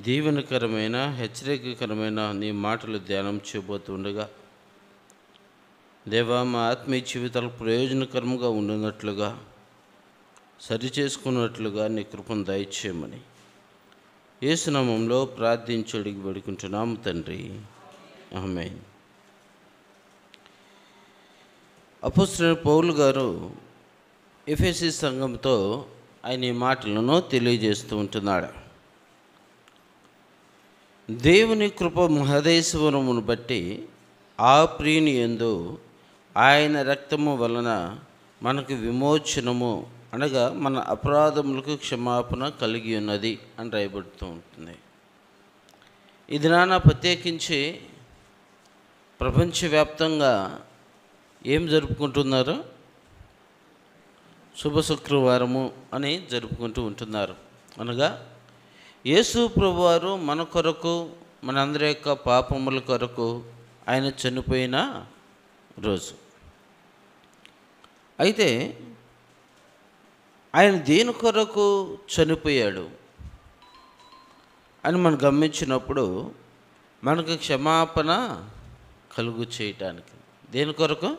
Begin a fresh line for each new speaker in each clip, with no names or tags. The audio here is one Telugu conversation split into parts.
దీవెనకరమైన హెచ్చరికకరమైన నీ మాటలు ధ్యానం చేయబోతుండగా దేవా, మా ఆత్మీయ జీవితాలు ప్రయోజనకరంగా ఉండినట్లుగా సరిచేసుకున్నట్లుగా నీ కృపను దయచేయమని యేసునామంలో ప్రార్థించి అడిగి వేడుకుంటున్నాము తండ్రి, ఆమేన్. అపోస్తలుడైన పౌలు గారు ఎఫెసీ సంఘంతో ఆయన ఈ మాటలను తెలియజేస్తూ ఉంటున్నాడు. దేవుని కృప మహదేశ్వరమును బట్టి ఆ ప్రియుని యందు ఆయన రక్తము వలన మనకు విమోచనము, అనగా మన అపరాధములకు క్షమాపణ కలిగి ఉన్నది అని రాయబడుతూ ఉంటుంది. ఇది ప్రత్యేకించి ప్రపంచవ్యాప్తంగా ఏం జరుపుకుంటున్నారు? శుభ శుక్రవారము అని జరుపుకుంటూ ఉంటున్నారు. అనగా యేసు ప్రభువారు మన కొరకు, మనందరి యొక్క పాపముల కొరకు ఆయన చనిపోయిన రోజు. అయితే ఆయన దేని కొరకు చనిపోయాడు అని మనం గమనించినప్పుడు మనకు క్షమాపణ కలుగు చేయటానికి. దేని కొరకు?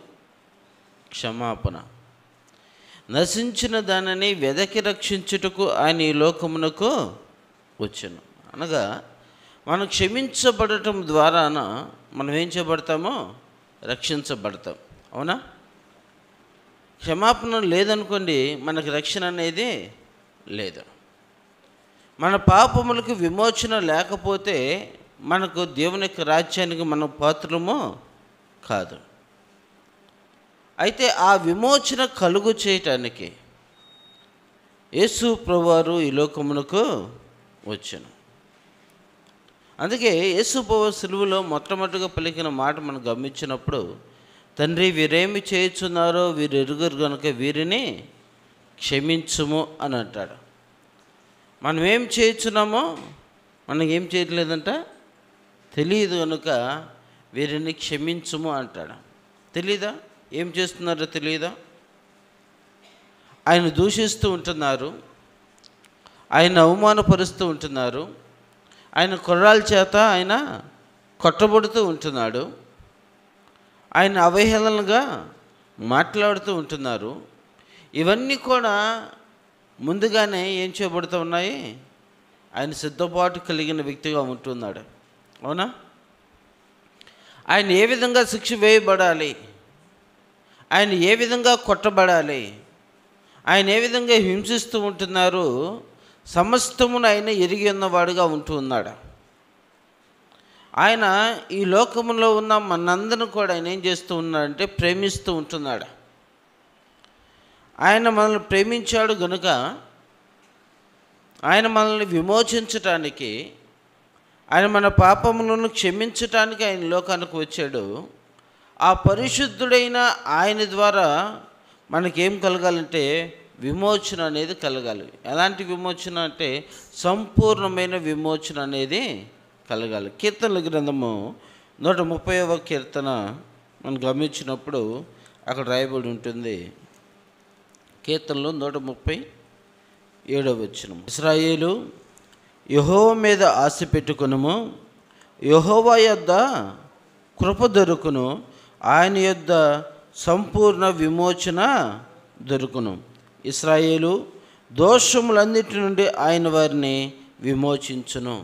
క్షమాపణ. నశించిన దానిని వెదకి రక్షించుటకు ఆయన ఈ లోకమునకు వచ్చాను. అనగా మనం క్షమించబడటం ద్వారాన మనం ఏం చేయబడతామో? రక్షించబడతాం. అవునా? క్షమాపణ లేదనుకోండి, మనకు రక్షణ అనేది లేదు. మన పాపములకు విమోచన లేకపోతే మనకు దేవుని యొక్క రాజ్యానికి మనం పాత్రము కాదు. అయితే ఆ విమోచన కలుగు చేయటానికి యేసు ప్రభువారు ఈ లోకమునకు వచ్చాను. అందుకే యేసు ప్రభువు సిలువలో మొట్టమొదటిగా పలికిన మాట మనం గమనించినప్పుడు, తండ్రి, వీరేమి చేయుచున్నారో వీరు ఎరుగరు కనుక వీరిని క్షమించుము అని అంటాడు. మనం ఏం చేయుచున్నామో మనకేం చేయట్లేదంట, తెలియదు కనుక వీరిని క్షమించుము అంటాడు. తెలీదా? ఏం చేస్తున్నారో తెలియదా? ఆయన దూషిస్తూ ఉంటున్నారు, ఆయన అవమానపరుస్తూ ఉంటున్నారు, ఆయన కుర్రాల చేత ఆయన కొట్టబడుతూ ఉంటున్నాడు, ఆయన అవహేళనగా మాట్లాడుతూ ఉంటున్నారు. ఇవన్నీ కూడా ముందుగానే ఏం చేయబడుతూ ఉన్నాయి? ఆయన సిద్ధపాటు కలిగిన వ్యక్తిగా ఉంటున్నాడు. అవునా? ఆయన ఏ విధంగా శిక్ష వేయబడాలి, ఆయన ఏ విధంగా కొట్టబడాలి, ఆయన ఏ విధంగా హింసిస్తూ ఉంటున్నారు, సమస్తమును ఆయన ఎరిగి ఉన్నవాడుగా ఉంటూ ఉన్నాడు. ఆయన ఈ లోకములో ఉన్న మనందరిని కూడా ఆయన ఏం చేస్తూ ఉన్నాడంటే ప్రేమిస్తూ ఉంటున్నాడు. ఆయన మనల్ని ప్రేమించాడు గనుక ఆయన మనల్ని విమోచించటానికి, ఆయన మన పాపములను క్షమించటానికి ఆయన లోకానికి వచ్చాడు. ఆ పరిశుద్ధుడైన ఆయన ద్వారా మనకేం కలగాలంటే విమోచన అనేది కలగాలి. ఎలాంటి విమోచన అంటే సంపూర్ణమైన విమోచన అనేది కలగాలి. కీర్తనల గ్రంథము 130వ కీర్తన మనం గమనించినప్పుడు అక్కడ రాయబడి ఉంటుంది. కీర్తనలో 137వ వచనం, ఇశ్రాయేలు, యెహోవా మీద ఆశ పెట్టుకొనుము, యెహోవా యొద్ద కృప దొరుకును, ఆయన యొద్ద సంపూర్ణ విమోచన దొరుకును. ఇశ్రాయేలు, దోషములన్నిటి నుండి ఆయన వారిని విమోచించును.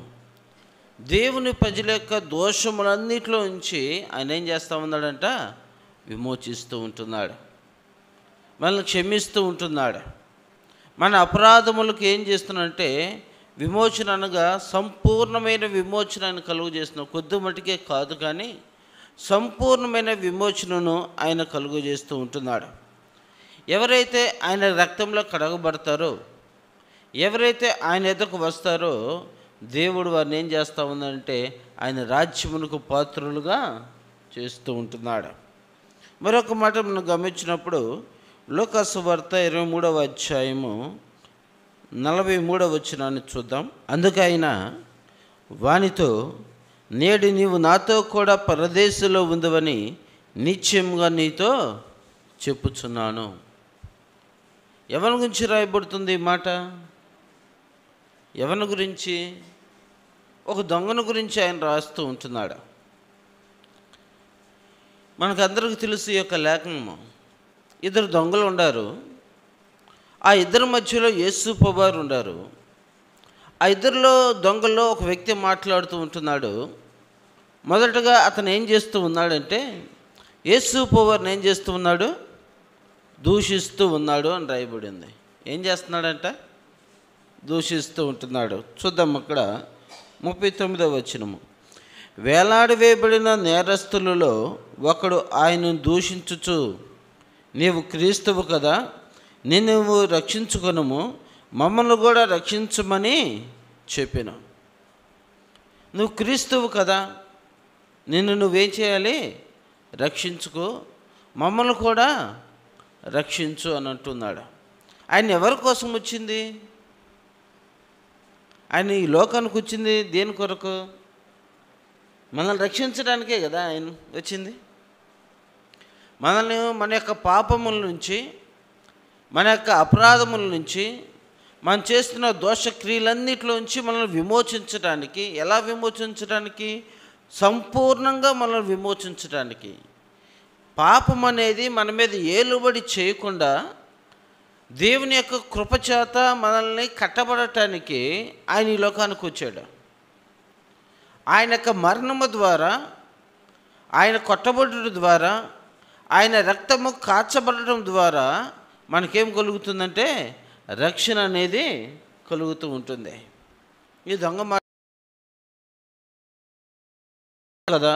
దేవుని ప్రజల యొక్క దోషములన్నిటిలో నుంచి ఆయన ఏం చేస్తూ ఉన్నాడంట? విమోచిస్తూ ఉంటున్నాడు, మనల్ని క్షమిస్తూ ఉంటున్నాడు. మన అపరాధములకు ఏం చేస్తున్నాడంటే విమోచన, అనగా సంపూర్ణమైన విమోచన ఆయన కలుగు చేస్తున్నాడు. కొద్ది మటుకే కాదు, కానీ సంపూర్ణమైన విమోచనను ఆయన కలుగు చేస్తూ ఉంటున్నాడు. ఎవరైతే ఆయన రక్తంలో కడగబడతారో, ఎవరైతే ఆయన ఎదుకు వస్తారో, దేవుడు వారిని ఏం చేస్తూ ఉందంటే ఆయన రాజ్యమునకు పాత్రులుగా చేస్తూ ఉంటున్నాడు. మరొక మాట మనం గమనించినప్పుడు లూకా సువార్త 23వ అధ్యాయము 43వ వచనాన్ని చూద్దాం. అందుకు ఆయన వానితో, నేడు నీవు నాతో కూడా పరదేశంలో ఉందవని నిశ్చయముగా నీతో చెప్పుచున్నాను. ఎవరి గురించి రాయబడుతుంది ఈ మాట? ఎవరి గురించి? ఒక దొంగను గురించి ఆయన రాస్తూ ఉంటున్నాడు. మనకందరికీ తెలుసు ఈ యొక్క లేఖనము. ఇద్దరు దొంగలు ఉండారు. ఆ ఇద్దరి మధ్యలో యేసు ప్రభువారు ఉండారు. ఆ ఇద్దరిలో దొంగల్లో ఒక వ్యక్తి మాట్లాడుతూ ఉంటున్నాడు. మొదటగా అతను ఏం చేస్తూ ఉన్నాడంటే, యేసు ప్రభువారిని ఏం చేస్తూ ఉన్నాడు? దూషిస్తూ ఉన్నాడు అని రాయబడింది. ఏం చేస్తున్నాడంట? దూషిస్తూ ఉంటున్నాడు. చూద్దాం అక్కడ 39వ వచనము. వేలాడవేయబడిన నేరస్తులలో ఒకడు ఆయనను దూషించుచు, నీవు క్రీస్తువు కదా, నిన్ను రక్షించుకొనుము, మమ్మల్ని కూడా రక్షించమని చెప్పాను. నువ్వు క్రీస్తువు కదా, నిన్ను నువ్వేం చేయాలి? రక్షించుకో, మమ్మల్ని కూడా రక్షించు అని అంటున్నాడు. ఆయన ఎవరి కోసం వచ్చింది? ఆయన ఈ లోకానికి వచ్చింది దేని కొరకు? మనల్ని రక్షించడానికే కదా ఆయన వచ్చింది. మనల్ని మన యొక్క పాపముల నుంచి, మన యొక్క అపరాధముల నుంచి, మనం చేస్తున్న దోషక్రియలన్నిటిలోంచి మనల్ని విమోచించడానికి. ఎలా విమోచించడానికి? సంపూర్ణంగా మనల్ని విమోచించడానికి. పాపం అనేది మన మీద ఏలుబడి చేయకుండా దేవుని యొక్క కృపచేత మనల్ని కట్టబడటానికి ఆయన ఈ లోకానికి వచ్చాడు. ఆయన యొక్క మరణము ద్వారా, ఆయన కొట్టబడటం ద్వారా, ఆయన రక్తము కాచబడటం ద్వారా మనకేం కలుగుతుందంటే రక్షణ అనేది కలుగుతూ ఉంటుంది. ఈ దొంగ కదా,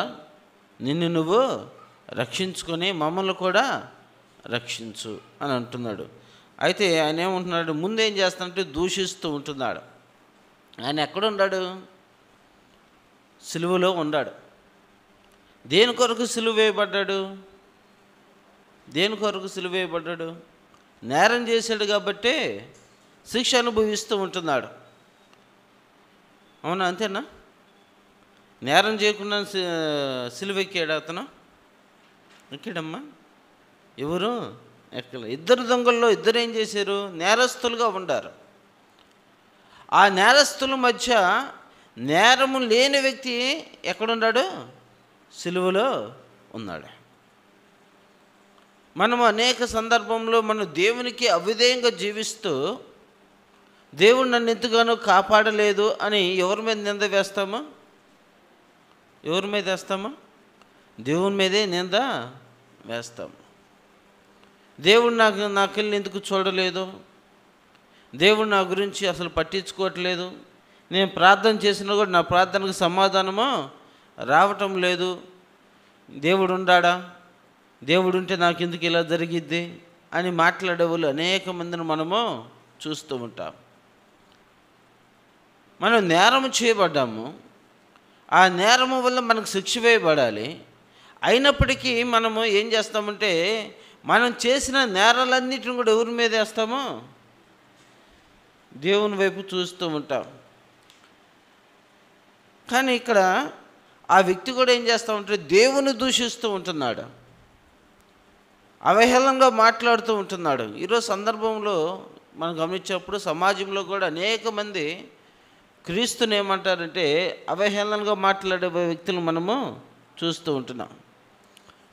నిన్ను నువ్వు రక్షించుకొని మమ్మల్ని కూడా రక్షించు అని అంటున్నాడు. అయితే ఆయన ఏమంటున్నాడు? ముందేం చేస్తానంటే దూషిస్తూ ఉంటున్నాడు. ఆయన ఎక్కడున్నాడు? సిలువలో ఉన్నాడు. దేని కొరకు సిలువ వేయబడ్డాడు? దేని కొరకు సిలువ వేయబడ్డాడు? నేరం చేశాడు కాబట్టి శిక్ష అనుభవిస్తూ ఉంటున్నాడు. అవునా? అంతేనా? నేరం చేయకుండా సిలువ ఎక్కాడు అతను? ఎక్కాడమ్మా? ఎవరు ఎక్కలే. ఇద్దరు దొంగల్లో ఇద్దరు ఏం చేశారు? నేరస్తులుగా ఉండారు. ఆ నేరస్తుల మధ్య నేరము లేని వ్యక్తి ఎక్కడున్నాడు? సిలువలో ఉన్నాడు. మనము అనేక సందర్భంలో మనం దేవునికి అవిధేయంగా జీవిస్తూ, దేవుడు నన్ను ఎంతగానో కాపాడలేదు అని ఎవరి మీద నింద వేస్తామా? ఎవరి మీద వేస్తామా? దేవుని మీదే నింద వేస్తాము. దేవుడు నాకెళ్ళి ఎందుకు చూడలేదు, దేవుడు నా గురించి అసలు పట్టించుకోవట్లేదు, నేను ప్రార్థన చేసినా కూడా నా ప్రార్థనకు సమాధానము రావటం లేదు, దేవుడు ఉండాడా, దేవుడు ఉంటే నాకు ఎందుకు ఇలా జరిగిద్ది అని మాట్లాడే వాళ్ళు అనేక మందిని మనము చూస్తూ ఉంటాం. మనం నేరము చేయబడ్డాము. ఆ నేరము వల్ల మనకు శిక్ష వేయబడాలి. అయినప్పటికీ మనము ఏం చేస్తామంటే, మనం చేసిన నేరాలన్నిటిని కూడా ఎవరి మీద వేస్తామో? దేవుని వైపు చూస్తూ ఉంటాం. కానీ ఇక్కడ ఆ వ్యక్తి కూడా ఏం చేస్తూ ఉంటే దేవుని దూషిస్తూ ఉంటున్నాడు, అవహేళనగా మాట్లాడుతూ ఉంటున్నాడు. ఈరోజు సందర్భంలో మనం గమనించినప్పుడు సమాజంలో కూడా అనేక మంది క్రీస్తుని ఏమంటారంటే అవహేళనగా మాట్లాడే వ్యక్తులు మనము చూస్తూ ఉంటున్నాం.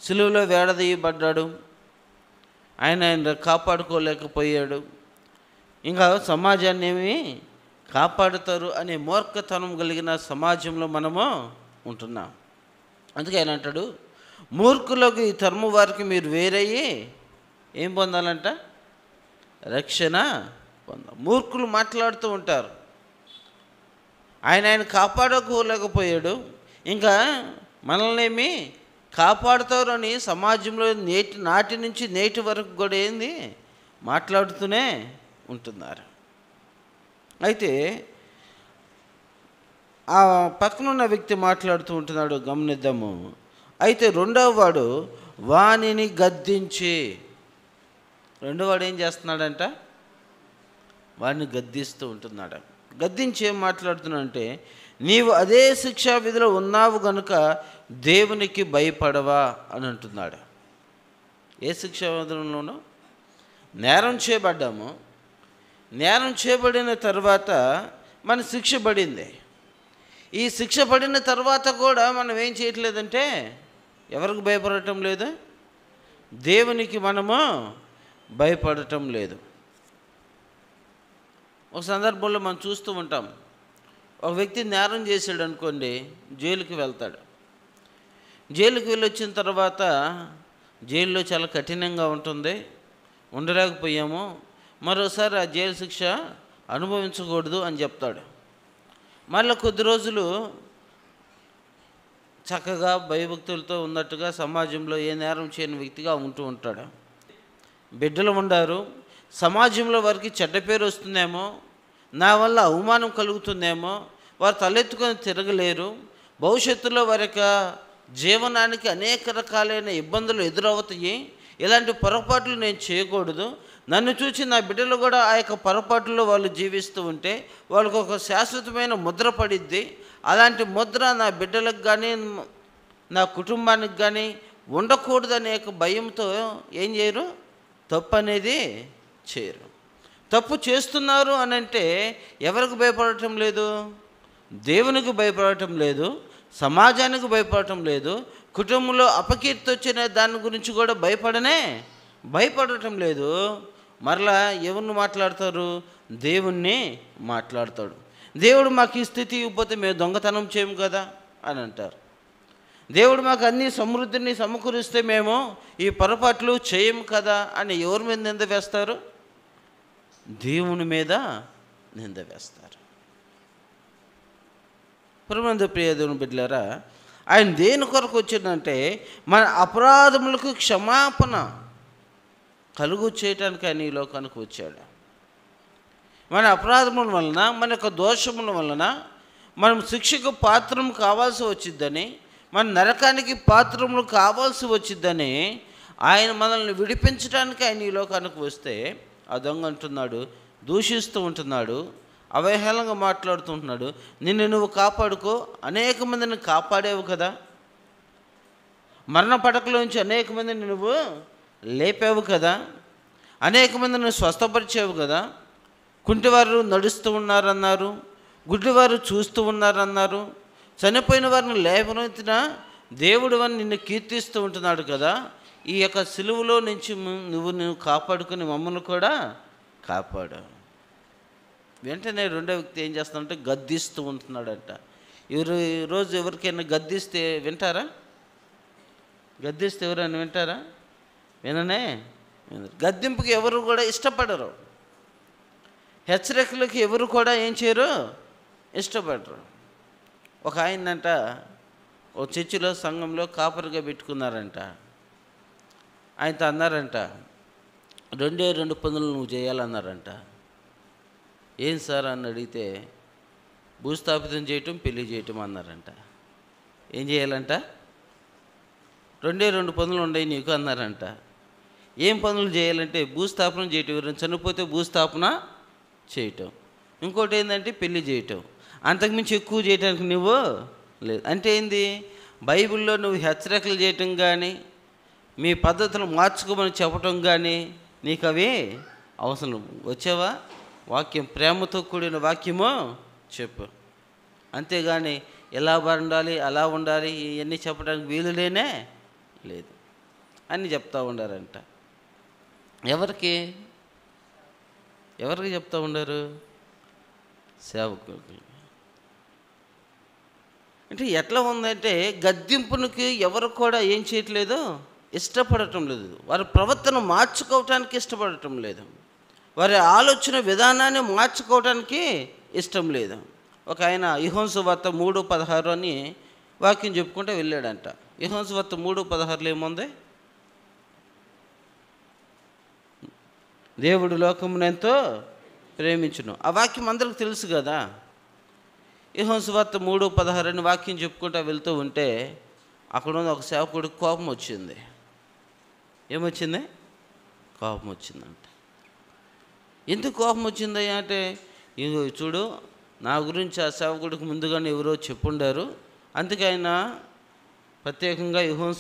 సిలువలో వేడదీయబడ్డాడు, ఆయన కాపాడుకోలేకపోయాడు, ఇంకా సమాజాన్ని ఏమి కాపాడుతారు అనే మూర్ఖతనం కలిగిన సమాజంలో మనము ఉంటున్నాం. అందుకే ఆయన అంటాడు, మూర్ఖులకు ఈ తరము వారికి మీరు వేరయ్యి ఏం పొందాలంట? రక్షణ పొందాలి. మూర్ఖులు మాట్లాడుతూ ఉంటారు, ఆయన కాపాడుకోలేకపోయాడు, ఇంకా మనల్ని ఏమి కాపాడుతారు అని సమాజంలో నాటి నుంచి నేటి వరకు కూడా ఏంది మాట్లాడుతూనే ఉంటున్నారు. అయితే ఆ పక్కనున్న వ్యక్తి మాట్లాడుతూ ఉంటున్నాడు, గమనిద్దాము. అయితే రెండవ వాడు వానిని గద్దించి, రెండో వాడు ఏం చేస్తున్నాడంట? వాడిని గద్దిస్తూ ఉంటున్నాడు. గద్దించి ఏం మాట్లాడుతున్నాడంటే, నీవు అదే శిక్షా విధిలో ఉన్నావు గనుక దేవునికి భయపడవా అని అంటున్నాడు. ఏ శిక్షా విధిలోనూ నేరం చేయబడ్డాము, నేరం చేయబడిన తర్వాత మన శిక్ష పడింది. ఈ శిక్ష పడిన తర్వాత కూడా మనం ఏం చేయట్లేదంటే ఎవరికి భయపడటం లేదు? దేవునికి మనము భయపడటం లేదు. ఒక సందర్భంలో మనం చూస్తూ ఉంటాం, ఒక వ్యక్తి నేరం చేశాడు అనుకోండి, జైలుకి వెళ్తాడు. జైలుకి వెళ్ళి వచ్చిన తర్వాత జైల్లో చాలా కఠినంగా ఉంటుంది, ఉండలేకపోయాము, మరోసారి ఆ జైలు శిక్ష అనుభవించకూడదు అని చెప్తాడు. మళ్ళీ కొద్ది రోజులు చక్కగా భయభక్తులతో ఉన్నట్టుగా సమాజంలో ఏ నేరం చేయని వ్యక్తిగా ఉంటూ ఉంటాడు. బిడ్డలు ఉండారు, సమాజంలో వారికి చెడ్డ పేరు వస్తుందేమో, నా వల్ల అవమానం కలుగుతుందేమో, వారు తలెత్తుకొని తిరగలేరు, భవిష్యత్తులో వారి యొక్క జీవనానికి అనేక రకాలైన ఇబ్బందులు ఎదురవుతాయి, ఇలాంటి పొరపాట్లు నేను చేయకూడదు, నన్ను చూసి నా బిడ్డలు కూడా ఆ యొక్క పొరపాట్లలో వాళ్ళు జీవిస్తూ ఉంటే వాళ్ళకు ఒక శాశ్వతమైన ముద్ర పడిద్ది, అలాంటి ముద్ర నా బిడ్డలకు కానీ నా కుటుంబానికి కానీ ఉండకూడదనే యొక్క భయంతో ఏం చేయరు? తప్పు అనేది చేయరు. తప్పు చేస్తున్నారు అని అంటే ఎవరికి భయపడటం లేదు? దేవునికి భయపడటం లేదు, సమాజానికి భయపడటం లేదు, కుటుంబంలో అపకీర్తి వచ్చిన దాని గురించి కూడా భయపడటం లేదు. మరలా ఎవరిని మాట్లాడతారు? దేవుణ్ణి మాట్లాడతాడు. దేవుడు మాకు ఈ స్థితి ఇవ్వకపోతే మేము దొంగతనం చేయము కదా అని అంటారు. దేవుడు మాకు అన్ని సమృద్ధిని సమకూరిస్తే మేము ఈ పొరపాట్లు చేయము కదా అని ఎవరి మీద నింద వేస్తారు? దేవుని మీద నింద వేస్తారు. ప్రభునందు ప్రియ దేవుని బిడ్డలారా, ఆయన దేని కొరకు వచ్చిందంటే మన అపరాధములకు క్షమాపణ కలుగు చేయటానికి ఆయన ఈ లోకానికి వచ్చాడు. మన అపరాధముల వలన, మన యొక్క దోషముల వలన మనం శిక్షకు పాత్రం కావాల్సి వచ్చిద్దని, మన నరకానికి పాత్రములు కావాల్సి వచ్చిద్దని ఆయన మనల్ని విడిపించడానికి ఆయన ఈ లోకానికి వస్తే ఆ దొంగ అంటున్నాడు, దూషిస్తూ ఉంటున్నాడు, అవహేళనగా మాట్లాడుతుంటున్నాడు, నిన్ను నువ్వు కాపాడుకో, అనేక మందిని కాపాడేవు కదా, మరణ పడకలోంచి అనేక మందిని నువ్వు లేపావు కదా, అనేక మందిని స్వస్థపరిచావు కదా, కుంటివారు నడుస్తూ ఉన్నారన్నారు, గుడ్డివారు చూస్తూ ఉన్నారన్నారు, చనిపోయిన వారిని లేవనెత్తిన దేవుడు అని నిన్ను కీర్తిస్తూ ఉంటున్నాడు కదా, ఈ యొక్క సిలువలో నుంచి నువ్వు కాపాడుకుని మమ్మల్ని కూడా కాపాడు. వెంటనే రెండో వ్యక్తి ఏం చేస్తాడంటే గద్దిస్తూ ఉంటున్నాడంట. ఈరోజు ఎవరికైనా గద్దిస్తే వింటారా? గద్దిస్తే ఎవరైనా వింటారా? విననే. గద్దింపుకి ఎవరు కూడా ఇష్టపడరు, హెచ్చరికలకి ఎవరు కూడా ఏం చేయరు? ఇష్టపడరు. ఒక ఆయనంట ఓ చర్చిలో సంఘంలో కాపరిగా పెట్టుకున్నారంట. ఆయనతో అన్నారంట, 2 పనులు నువ్వు చేయాలన్నారంట. ఏం సార్ అని అడిగితే భూస్థాపితం చేయటం, పెళ్లి చేయటం అన్నారంట. ఏం చేయాలంట? 2 పనులు ఉన్నాయి నీకు అన్నారంట. ఏం పనులు చేయాలంటే భూస్థాపన చేయటం, ఎవరైనా చనిపోతే భూస్థాపన చేయటం, ఇంకోటి ఏంటంటే పెళ్లి చేయటం, అంతకుమించి ఎక్కువ చేయటానికి నువ్వు లేదు. అంటే ఏంది? బైబిల్లో నువ్వు హెచ్చరికలు చేయటం కానీ, మీ పద్ధతులు మార్చుకోమని చెప్పటం కానీ నీకు అవి అవసరం. వచ్చావా? వాక్యం, ప్రేమతో కూడిన వాక్యము చెప్పు, అంతేగాని ఎలా ఉండాలి, అలా ఉండాలి, ఇవన్నీ చెప్పడానికి వీలులేనే లేదు అని చెప్తూ ఉండారంట. ఎవరికి చెప్తూ ఉండారు? సేవకులకి. అంటే ఎట్లా ఉందంటే గద్దింపునికి ఎవరు కూడా ఏం చేయట్లేదు? ఇష్టపడటం లేదు. వారి ప్రవర్తన మార్చుకోవటానికి ఇష్టపడటం లేదు, వారి ఆలోచన విధానాన్ని మార్చుకోవటానికి ఇష్టం లేదు. ఒక ఆయన యోహాను సువార్త 3:16 అని వాక్యం చెప్పుకుంటూ వెళ్ళాడంట. యోహాను సువార్త 3:16 ఏముంది? దేవుడు లోకమును ఎంతో ప్రేమించును. ఆ వాక్యం అందరికి తెలుసు కదా. యోహాను సువార్త 3:16 అని వాక్యం చెప్పుకుంటూ వెళ్తూ ఉంటే అక్కడ ఉన్న ఒక సేవకుడికి కోపం వచ్చింది. ఏమొచ్చింది? కోపం వచ్చిందంట. ఎందుకు కోపం వచ్చిందయ్యా అంటే, ఇగో చూడు, నా గురించి ఆ సేవకుడికి ముందుగానే ఎవరో చెప్పుండారు, అందుకే ఆయన ప్రత్యేకంగా యోహాను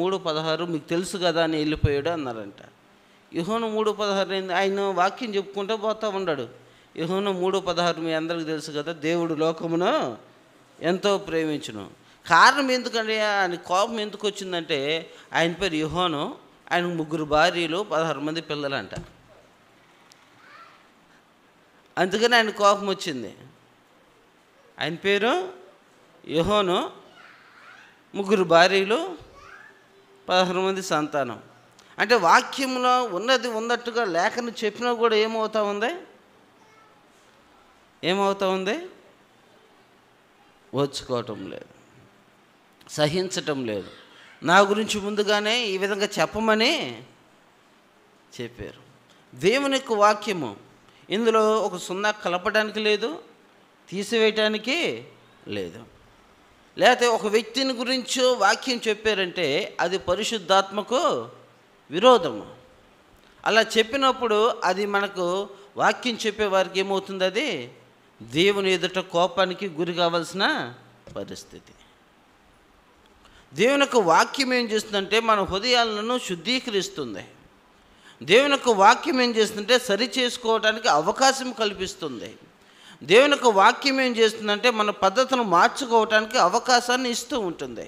3:16 మీకు తెలుసు కదా అని వెళ్ళిపోయాడు అన్నారంట. యోహాను 3:16 ఆయన వాక్యం చెప్పుకుంటూ పోతూ ఉన్నాడు. యోహాను 3:16 మీ అందరికీ తెలుసు కదా, దేవుడు లోకమును ఎంతో ప్రేమించును. కారణం ఎందుకంటే ఆయన కోపం ఎందుకు వచ్చిందంటే, ఆయన పేరు యోహాను, ఆయన 3 భార్యలు 16 మంది పిల్లలంట. అందుకని ఆయన కోపం వచ్చింది. ఆయన పేరు యోహాను, 3 భార్యలు 16 మంది సంతానం. అంటే వాక్యంలో ఉన్నది ఉన్నట్టుగా లేఖను చెప్పినా కూడా ఏమవుతా ఉంది? ఓర్చుకోవటం లేదు, సహించటం లేదు. నా గురించి ముందుగానే ఈ విధంగా చెప్పమని చెప్పారు. దేవుని యొక్క వాక్యము ఇందులో ఒక సున్నా కలపడానికి లేదు, తీసివేయటానికి లేదు. లేకపోతే ఒక వ్యక్తిని గురించో వాక్యం చెప్పారంటే అది పరిశుద్ధాత్మకు విరోధము. అలా చెప్పినప్పుడు అది మనకు వాక్యం చెప్పే వారికి ఏమవుతుంది? అది దేవుని ఎదుట కోపానికి గురి కావాల్సిన పరిస్థితి. దేవుని యొక్క వాక్యం ఏం చేస్తుందంటే మన హృదయాలను శుద్ధీకరిస్తుంది. దేవుని యొక్క వాక్యం ఏం చేస్తుందంటే సరి చేసుకోవడానికి అవకాశం కల్పిస్తుంది. దేవుని యొక్క వాక్యం ఏం చేస్తుందంటే మన పద్ధతులను మార్చుకోవటానికి అవకాశాన్ని ఇస్తూ ఉంటుంది.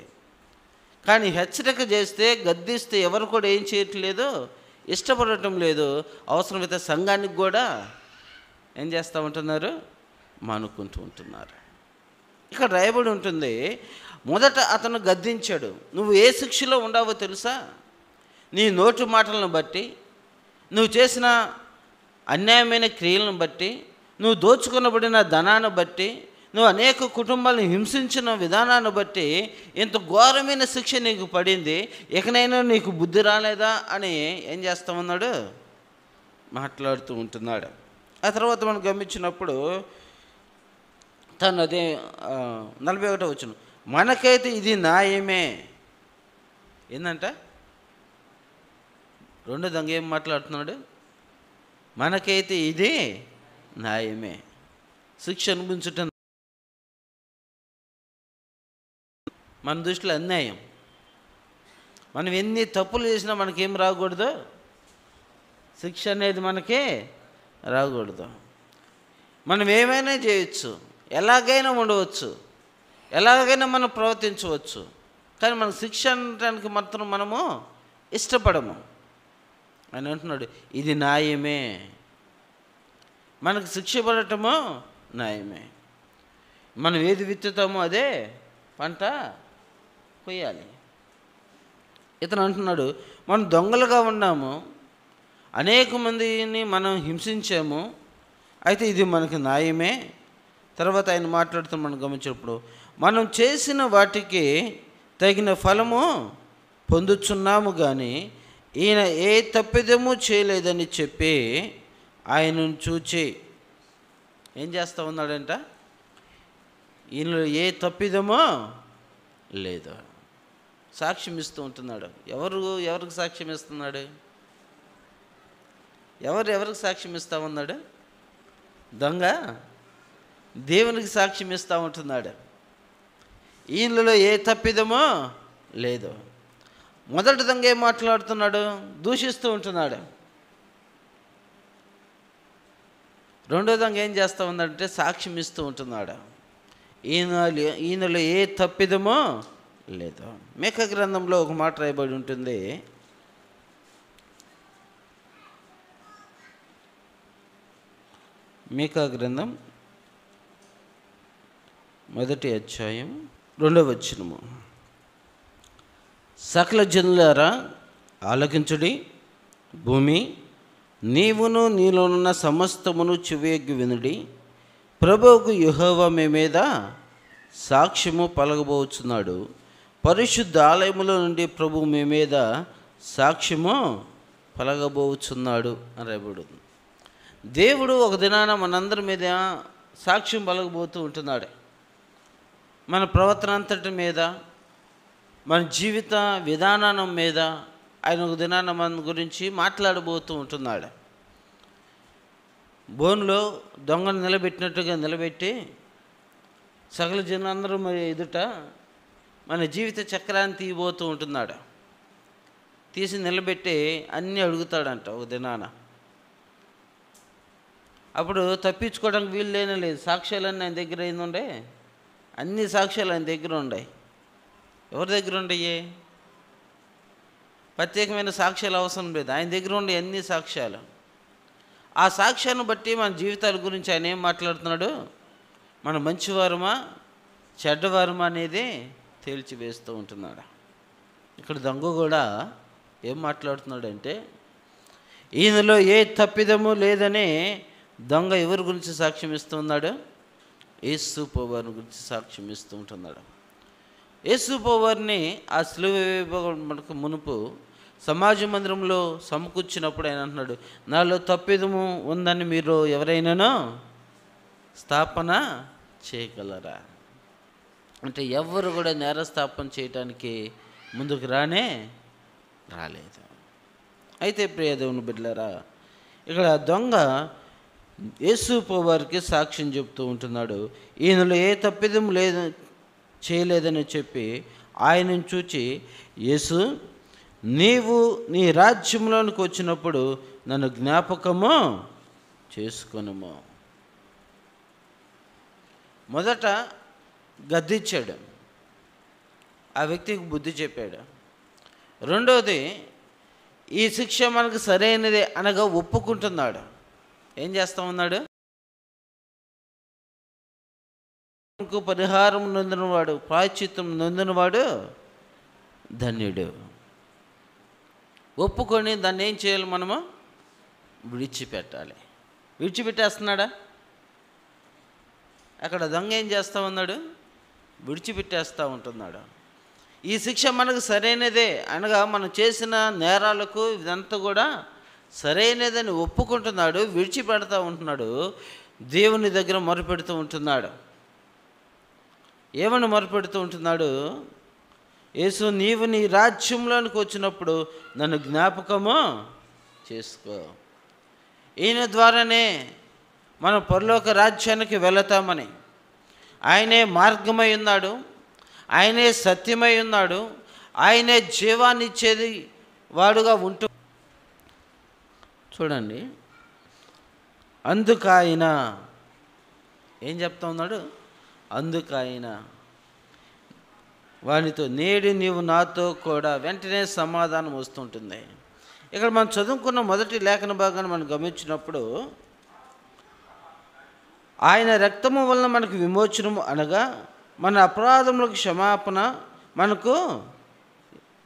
కానీ హెచ్చరిక చేస్తే, గద్దిస్తే ఎవరు కూడా ఏం చేయట్లేదు, ఇష్టపడటం లేదు. అవసరమైతే సంఘానికి కూడా ఏం చేస్తూ ఉంటున్నారు? మానుకుంటూ ఉంటున్నారు. ఇక్కడ రాయబడి ఉంటుంది, మొదట అతను గద్దించాడు. నువ్వు ఏ శిక్షలో ఉండవో తెలుసా? నీ నోటి మాటలను బట్టి, నువ్వు చేసిన అన్యాయమైన క్రియలను బట్టి, నువ్వు దోచుకొనబడిన ధనాన్ని బట్టి, నువ్వు అనేక కుటుంబాలను హింసించిన విధానాన్ని బట్టి ఇంత ఘోరమైన శిక్ష నీకు పడింది. ఇకనైనా నీకు బుద్ధి రాలేదా అని ఏం చేస్తా ఉన్నాడు? మాట్లాడుతూ ఉంటున్నాడు. ఆ తర్వాత మనం గమనించినప్పుడు తను అదే 41 వచనం, మనకైతే ఇది న్యాయమే. ఏందంట? రెండో దొంగ ఏం మాట్లాడుతున్నాడు? మనకైతే ఇది న్యాయమే. శిక్ష అనుభవించటం మన దృష్టిలో అన్యాయం. మనం ఎన్ని తప్పులు చేసినా మనకేం రాకూడదు? శిక్ష అనేది మనకే రాకూడదు. మనం ఏమైనా చేయొచ్చు, ఎలాగైనా ఉండవచ్చు, ఎలాగైనా మనం ప్రవర్తించవచ్చు, కానీ మన శిక్ష అనడానికి మాత్రం మనము ఇష్టపడము. ఆయన అంటున్నాడు ఇది న్యాయమే, మనకు శిక్ష పడటము న్యాయమే. మనం ఏది విత్తుతామో అదే పంట కొయ్యాలి. ఇతను అంటున్నాడు మనం దొంగలుగా ఉన్నాము, అనేక మందిని మనం హింసించాము, అయితే ఇది మనకు న్యాయమే. తర్వాత ఆయన మాట్లాడుతూ మనం గమనించినప్పుడు మనం చేసిన వాటికి తగిన ఫలము పొందుచున్నాము, కానీ ఈయన ఏ తప్పిదము చేయలేదని చెప్పి ఆయనను చూచి ఏం చేస్తూ ఉన్నాడంట? ఈయనలో ఏ తప్పిదమో లేదు. సాక్ష్యం ఇస్తూ ఉంటున్నాడు. ఎవరికి సాక్ష్యం ఇస్తున్నాడు? ఎవరికి సాక్ష్యం ఇస్తూ ఉన్నాడు? దొంగ దేవునికి సాక్ష్యం ఇస్తూ ఉంటున్నాడు. ఈయనలో ఏ తప్పిదమో లేదు. మొదటి దొంగ ఏం మాట్లాడుతున్నాడు? దూషిస్తూ ఉంటున్నాడు. రెండో దొంగ ఏం చేస్తూ ఉన్నాడంటే సాక్ష్యం ఇస్తూ ఉంటున్నాడు. ఈయనలో ఏ తప్పిదమో లేదు. మీకా గ్రంథంలో ఒక మాట రాయబడి ఉంటుంది, మీకా గ్రంథం 1వ అధ్యాయం 2వ వచనము, సకల జనులారా ఆలకించుడి, భూమి నీవును నీలోనున్న సమస్తమును చెవియొగ్గి వినుడి, ప్రభువుకు యెహోవా మీ మీద సాక్ష్యము పలకబోచున్నాడు, పరిశుద్ధ ఆలయములో నుండి ప్రభువు మీ మీద సాక్ష్యము పలకబోచున్నాడు అని రాయబడింది. దేవుడు ఒక దినాన మనందరి మీద సాక్ష్యం పలకబోతూ ఉంటున్నాడు. మన ప్రవర్తన అంతటి మీద, మన జీవిత విధానం మీద ఆయన ఒక దినాన మన గురించి మాట్లాడబోతూ ఉంటున్నాడు. బోన్లో దొంగను నిలబెట్టినట్టుగా నిలబెట్టి సకల జనులందరూ మరి ఎదుట మన జీవిత చక్రాన్ని తీయబోతూ ఉంటున్నాడు. తీసి నిలబెట్టి అన్నీ అడుగుతాడంట ఒక దినాన. అప్పుడు తప్పించుకోవడానికి వీలు లేదు. సాక్ష్యాలన్నీ ఆయన దగ్గర ఏందుండే అన్ని సాక్ష్యాలు ఆయన దగ్గర ఉన్నాయి. ఎవరి దగ్గర ఉండయి? ప్రత్యేకమైన సాక్ష్యాలు అవసరం లేదు, ఆయన దగ్గర ఉండే అన్ని సాక్ష్యాలు. ఆ సాక్ష్యాన్ని బట్టి మన జీవితాల గురించి ఆయన ఏం మాట్లాడుతున్నాడు? మన మంచివారమా చెడ్డవారమా అనేది తేల్చివేస్తూ ఉంటున్నాడు. ఇక్కడ దొంగ కూడా ఏం మాట్లాడుతున్నాడంటే, ఈయనలో ఏ తప్పిదము లేదని దొంగ ఎవరి గురించి సాక్ష్యం ఇస్తూ ఉన్నాడు? యేసు ప్రభువారి గురించి సాక్ష్యం ఇస్తూ ఉంటున్నాడు. యేసు ప్రభువారిని ఆ సిలువ మనకు మునుపు సమాజ మందిరంలో సమకూర్చినప్పుడు ఆయన అంటున్నాడు, నాలో తప్పిదము ఉందని మీరు ఎవరైనానో స్థాపన చేయగలరా? అంటే ఎవరు కూడా నేరస్థాపన చేయటానికి ముందుకు రాలేదు. అయితే ప్రియ దేవుని బిడ్డలారా, ఇక్కడ దొంగ యేసు ప్రభువారికి సాక్ష్యం చెప్తూ ఉంటున్నాడు. ఈయనలో ఏ తప్పిదం చేయలేదని చెప్పి ఆయనను చూచి, యేసు, నీవు నీ రాజ్యంలోనికి వచ్చినప్పుడు నన్ను జ్ఞాపకము చేసుకొనుము. మొదట గద్దించాడు, ఆ వ్యక్తికి బుద్ధి చెప్పాడు. రెండోది, ఈ శిక్ష మనకు సరైనదే అనగా ఒప్పుకుంటున్నాడు. ఏం చేస్తా ఉన్నాడు? పరిహారం నొందినవాడు, ప్రాయశ్చిత్తం నొందినవాడు ధన్యుడు. ఒప్పుకొని దాన్ని ఏం చేయాలి? మనము విడిచిపెట్టాలి. విడిచిపెట్టేస్తున్నాడా? అక్కడ దొంగ ఏం చేస్తూ ఉన్నాడు? విడిచిపెట్టేస్తూ ఉంటున్నాడు. ఈ శిక్ష మనకు సరైనదే అనగా మనం చేసిన నేరాలకు ఇదంతా కూడా సరైనదని ఒప్పుకుంటున్నాడు, విడిచిపెడతా ఉంటున్నాడు. దేవుని దగ్గర మొరపెడుతూ ఉంటున్నాడు. ఏమని మొరపెడుతూ ఉంటున్నాడు? యేసు, నీవు నీ రాజ్యంలోనికి వచ్చినప్పుడు నన్ను జ్ఞాపకము చేసుకో. ఈయన ద్వారానే మనం పరలోక రాజ్యానికి వెళతామని, ఆయనే మార్గమై ఉన్నాడు, ఆయనే సత్యమై ఉన్నాడు, ఆయనే జీవాన్ని ఇచ్చేది వాడుగా ఉంటూ. చూడండి, అందుకాయన ఏం చెప్తా ఉన్నాడు? అందుకాయన వానితో, నేడు నీవు నాతో కూడా, వెంటనే సమాధానం వస్తుంటుంది. ఇక్కడ మనం చదువుకున్న మొదటి లేఖన భాగాన్ని మనం గమనించినప్పుడు, ఆయన రక్తము వలన మనకు విమోచనము అనగా మన అపరాధములకు క్షమాపణ మనకు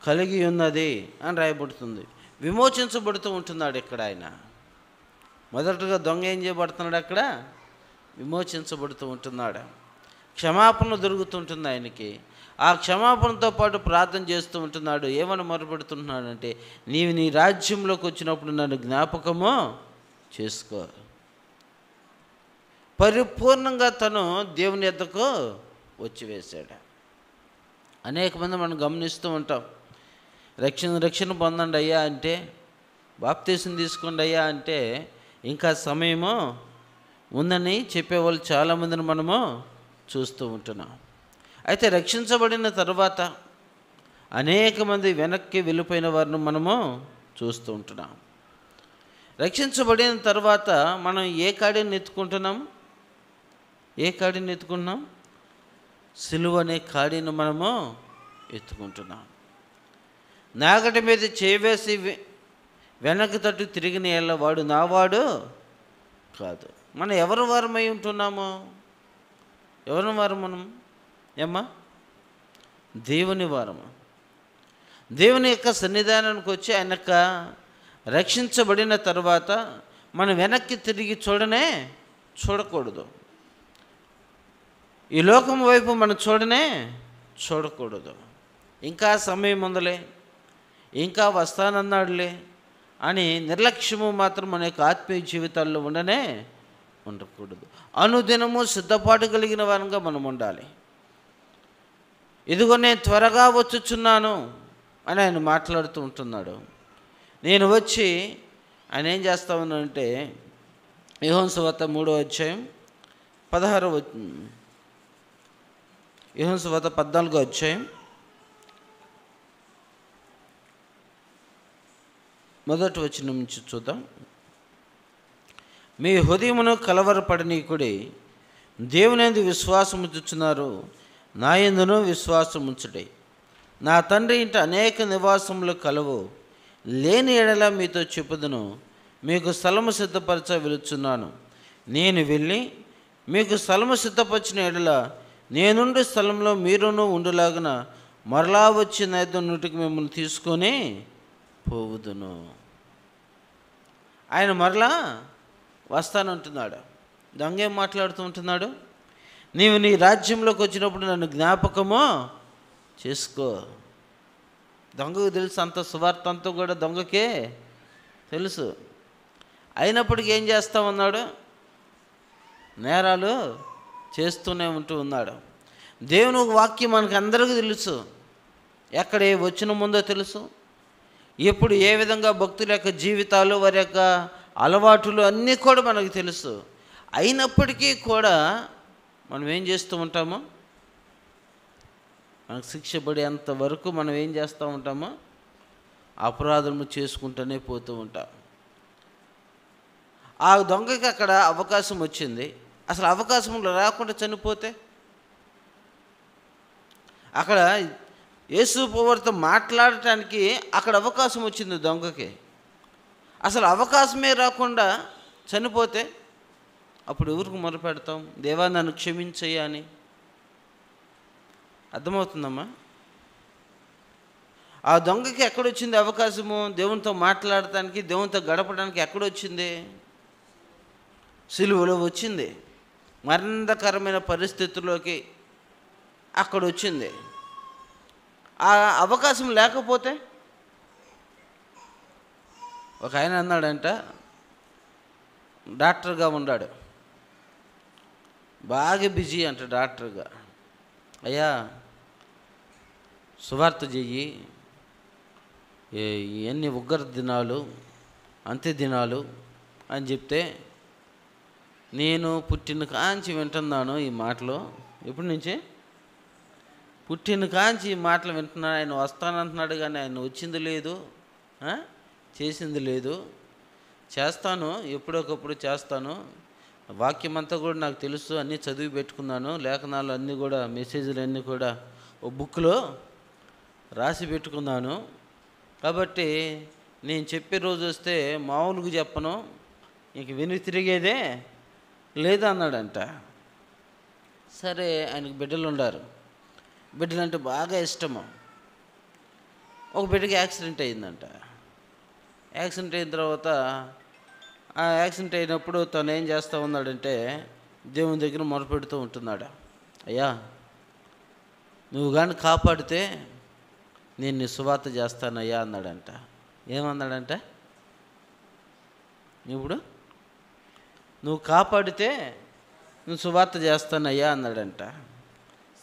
కలిగి ఉన్నది అని రాయబడుతుంది. విమోచించబడుతూ ఉంటున్నాడు ఇక్కడ ఆయన. మొదటగా దొంగ ఏం చేయబడుతున్నాడు? అక్కడ విమోచించబడుతూ ఉంటున్నాడు. క్షమాపణ దొరుకుతుంటుంది ఆయనకి. ఆ క్షమాపణతో పాటు ప్రార్థన చేస్తూ ఉంటున్నాడు. ఏమని మొరపెడుతున్నాడంటే, నీవు నీ రాజ్యంలోకి వచ్చినప్పుడు నన్ను జ్ఞాపకము చేసుకో. పరిపూర్ణంగా తను దేవుని యొద్దకు వచ్చివేశాడు. అనేక మంది మనం గమనిస్తూ ఉంటాం, రక్షణ పొందండి అయ్యా అంటే, బాప్తీసం తీసుకోండి అయ్యా అంటే ఇంకా సమయము ఉందని చెప్పేవాళ్ళు చాలామందిని మనము చూస్తూ ఉంటున్నాం. అయితే రక్షించబడిన తర్వాత అనేక మంది వెనక్కి వెళ్ళిపోయిన వారిని మనము చూస్తూ ఉంటున్నాం. రక్షించబడిన తర్వాత మనం ఏ కాడిని ఎత్తుకుంటున్నాం? సిలువ అనే కాడిని మనము ఎత్తుకుంటున్నాం. నాగటి మీద చేవేసి వెనక్కి తట్టు తిరిగిన ఎల్ల వాడు నావాడు కాదు. మనం ఎవరి వారమై ఉంటున్నాము? ఎవరి వారం మనం? ఏమ్మా? దేవుని వారము. దేవుని యొక్క సన్నిధానానికి వచ్చి ఆయన యొక్క రక్షించబడిన తర్వాత మనం వెనక్కి తిరిగి చూడకూడదు. ఈ లోకం వైపు మనం చూడకూడదు. ఇంకా సమయం ఉందలే, ఇంకా వస్తానన్నాడులే అని నిర్లక్ష్యము మాత్రం మన యొక్క ఆత్మీయ జీవితాల్లో ఉండకూడదు. అనుదినము సిద్ధపాటు కలిగిన వారంగా మనం ఉండాలి. ఇదిగో నేను త్వరగా వచ్చుచున్నాను అని ఆయన మాట్లాడుతూ ఉంటున్నాడు. నేను వచ్చి ఆయన ఏం చేస్తా ఉన్నానంటే, యోహాను సువార్త 3:16, యోహాను సువార్త 14 మొదటి వచనం నుంచి చూద్దాం. మీ హృదయమును కలవరపడనీకుడి, దేవుని యందు విశ్వాసము ఉంచుచున్నారు, నా యందును విశ్వాసం ఉంచుడి. నా తండ్రి ఇంట అనేక నివాసములు కలవు. లేని ఎడల మీతో చెప్పుదును, మీకు స్థలము సిద్ధపరచ వెలుచున్నాను. నేను వెళ్ళి మీకు స్థలము సిద్ధపరిచిన ఎడల నేనుండే స్థలంలో మీరును ఉండులాగున మరలా వచ్చి నా యొద్దకు మిమ్మల్ని తీసుకొని పోవుదును. ఆయన మరలా వస్తానంటున్నాడు. దొంగ ఏం మాట్లాడుతూ ఉంటున్నాడు? నీవు నీ రాజ్యంలోకి వచ్చినప్పుడు నన్ను జ్ఞాపకము చేసుకో. దొంగకు తెలుసు, అంత సువార్త అంతా కూడా దొంగకే తెలుసు. అయినప్పటికీ ఏం చేస్తా ఉన్నాడు? నేరాలు చేస్తూనే ఉన్నాడు. దేవుని వాక్యం మనకు అందరికీ తెలుసు. ఎక్కడ ఏ వచ్చిన ముందో తెలుసు. ఎప్పుడు ఏ విధంగా భక్తుల యొక్క జీవితాలు, వారి యొక్క అలవాటులు అన్నీ కూడా మనకు తెలుసు. అయినప్పటికీ కూడా మనం ఏం చేస్తూ ఉంటామో, మనకు శిక్ష పడేంత వరకు మనం ఏం చేస్తూ ఉంటామో అపరాధము చేసుకుంటూనే పోతూ ఉంటాం. ఆ దొంగకి అక్కడ అవకాశం వచ్చింది. అసలు అవకాశం రాకుండా చనిపోతే, అక్కడ యేసు ప్రభువుతో మాట్లాడటానికి అక్కడ అవకాశం వచ్చింది దొంగకి. అసలు అవకాశమే రాకుండా చనిపోతే అప్పుడు ఎవరికి మొరపెడతాం? దేవా నన్ను క్షమించయ్యా అని. అర్థమవుతుందమ్మా? ఆ దొంగకి ఎక్కడొచ్చింది అవకాశము? దేవునితో మాట్లాడటానికి, దేవునితో గడపడానికి ఎక్కడొచ్చింది? సిలువలో వచ్చింది. మరణకరమైన పరిస్థితుల్లోకి అక్కడ వచ్చింది. ఆ అవకాశం లేకపోతే, ఒక ఆయన అన్నాడంట, డాక్టర్గా ఉన్నాడు, బాగా బిజీ అంట డాక్టర్గా. అయ్యా సువార్త చెయ్యి, ఎన్ని ఉగ్ర దినాలు, అంత్య దినాలు అని చెప్తే, నేను పుట్టిన కాంచి వింటున్నాను ఈ మాటలు. ఎప్పటి నుంచి? పుట్టిన కాంచి ఈ మాటలు వింటున్నాను. ఆయన వస్తానంటున్నాడు కానీ ఆయన వచ్చింది లేదు, చేసింది లేదు. చేస్తాను, ఎప్పుడొకప్పుడు చేస్తాను. వాక్యం అంతా కూడా నాకు తెలుసు, అన్నీ చదివి పెట్టుకున్నాను. లేఖనాలు అన్నీ కూడా, మెసేజ్లు అన్నీ కూడా ఓ బుక్లో రాసి పెట్టుకున్నాను. కాబట్టి నేను చెప్పే రోజు వస్తే మామూలుగా చెప్పను, ఇంక విని తిరిగేదే లేదు అన్నాడంట. సరే, ఆయనకు బిడ్డలు ఉన్నారు. బిడ్డలంటే బాగా ఇష్టము. ఒక బిడ్డకి యాక్సిడెంట్ అయిందంట. యాక్సిడెంట్ అయిన తర్వాత, ఆ యాక్సిడెంట్ అయినప్పుడు తను ఏం చేస్తూ ఉన్నాడంటే దేవుని దగ్గర మొరపెడుతూ ఉంటున్నాడు. అయ్యా నువ్వు కానీ కాపాడితే నేను నీ సువార్త చేస్తానయ్యా అన్నాడంట. ఏమన్నాడంట? ఇప్పుడు నువ్వు కాపాడితే నువ్వు సువార్త చేస్తానయ్యా అన్నాడంట.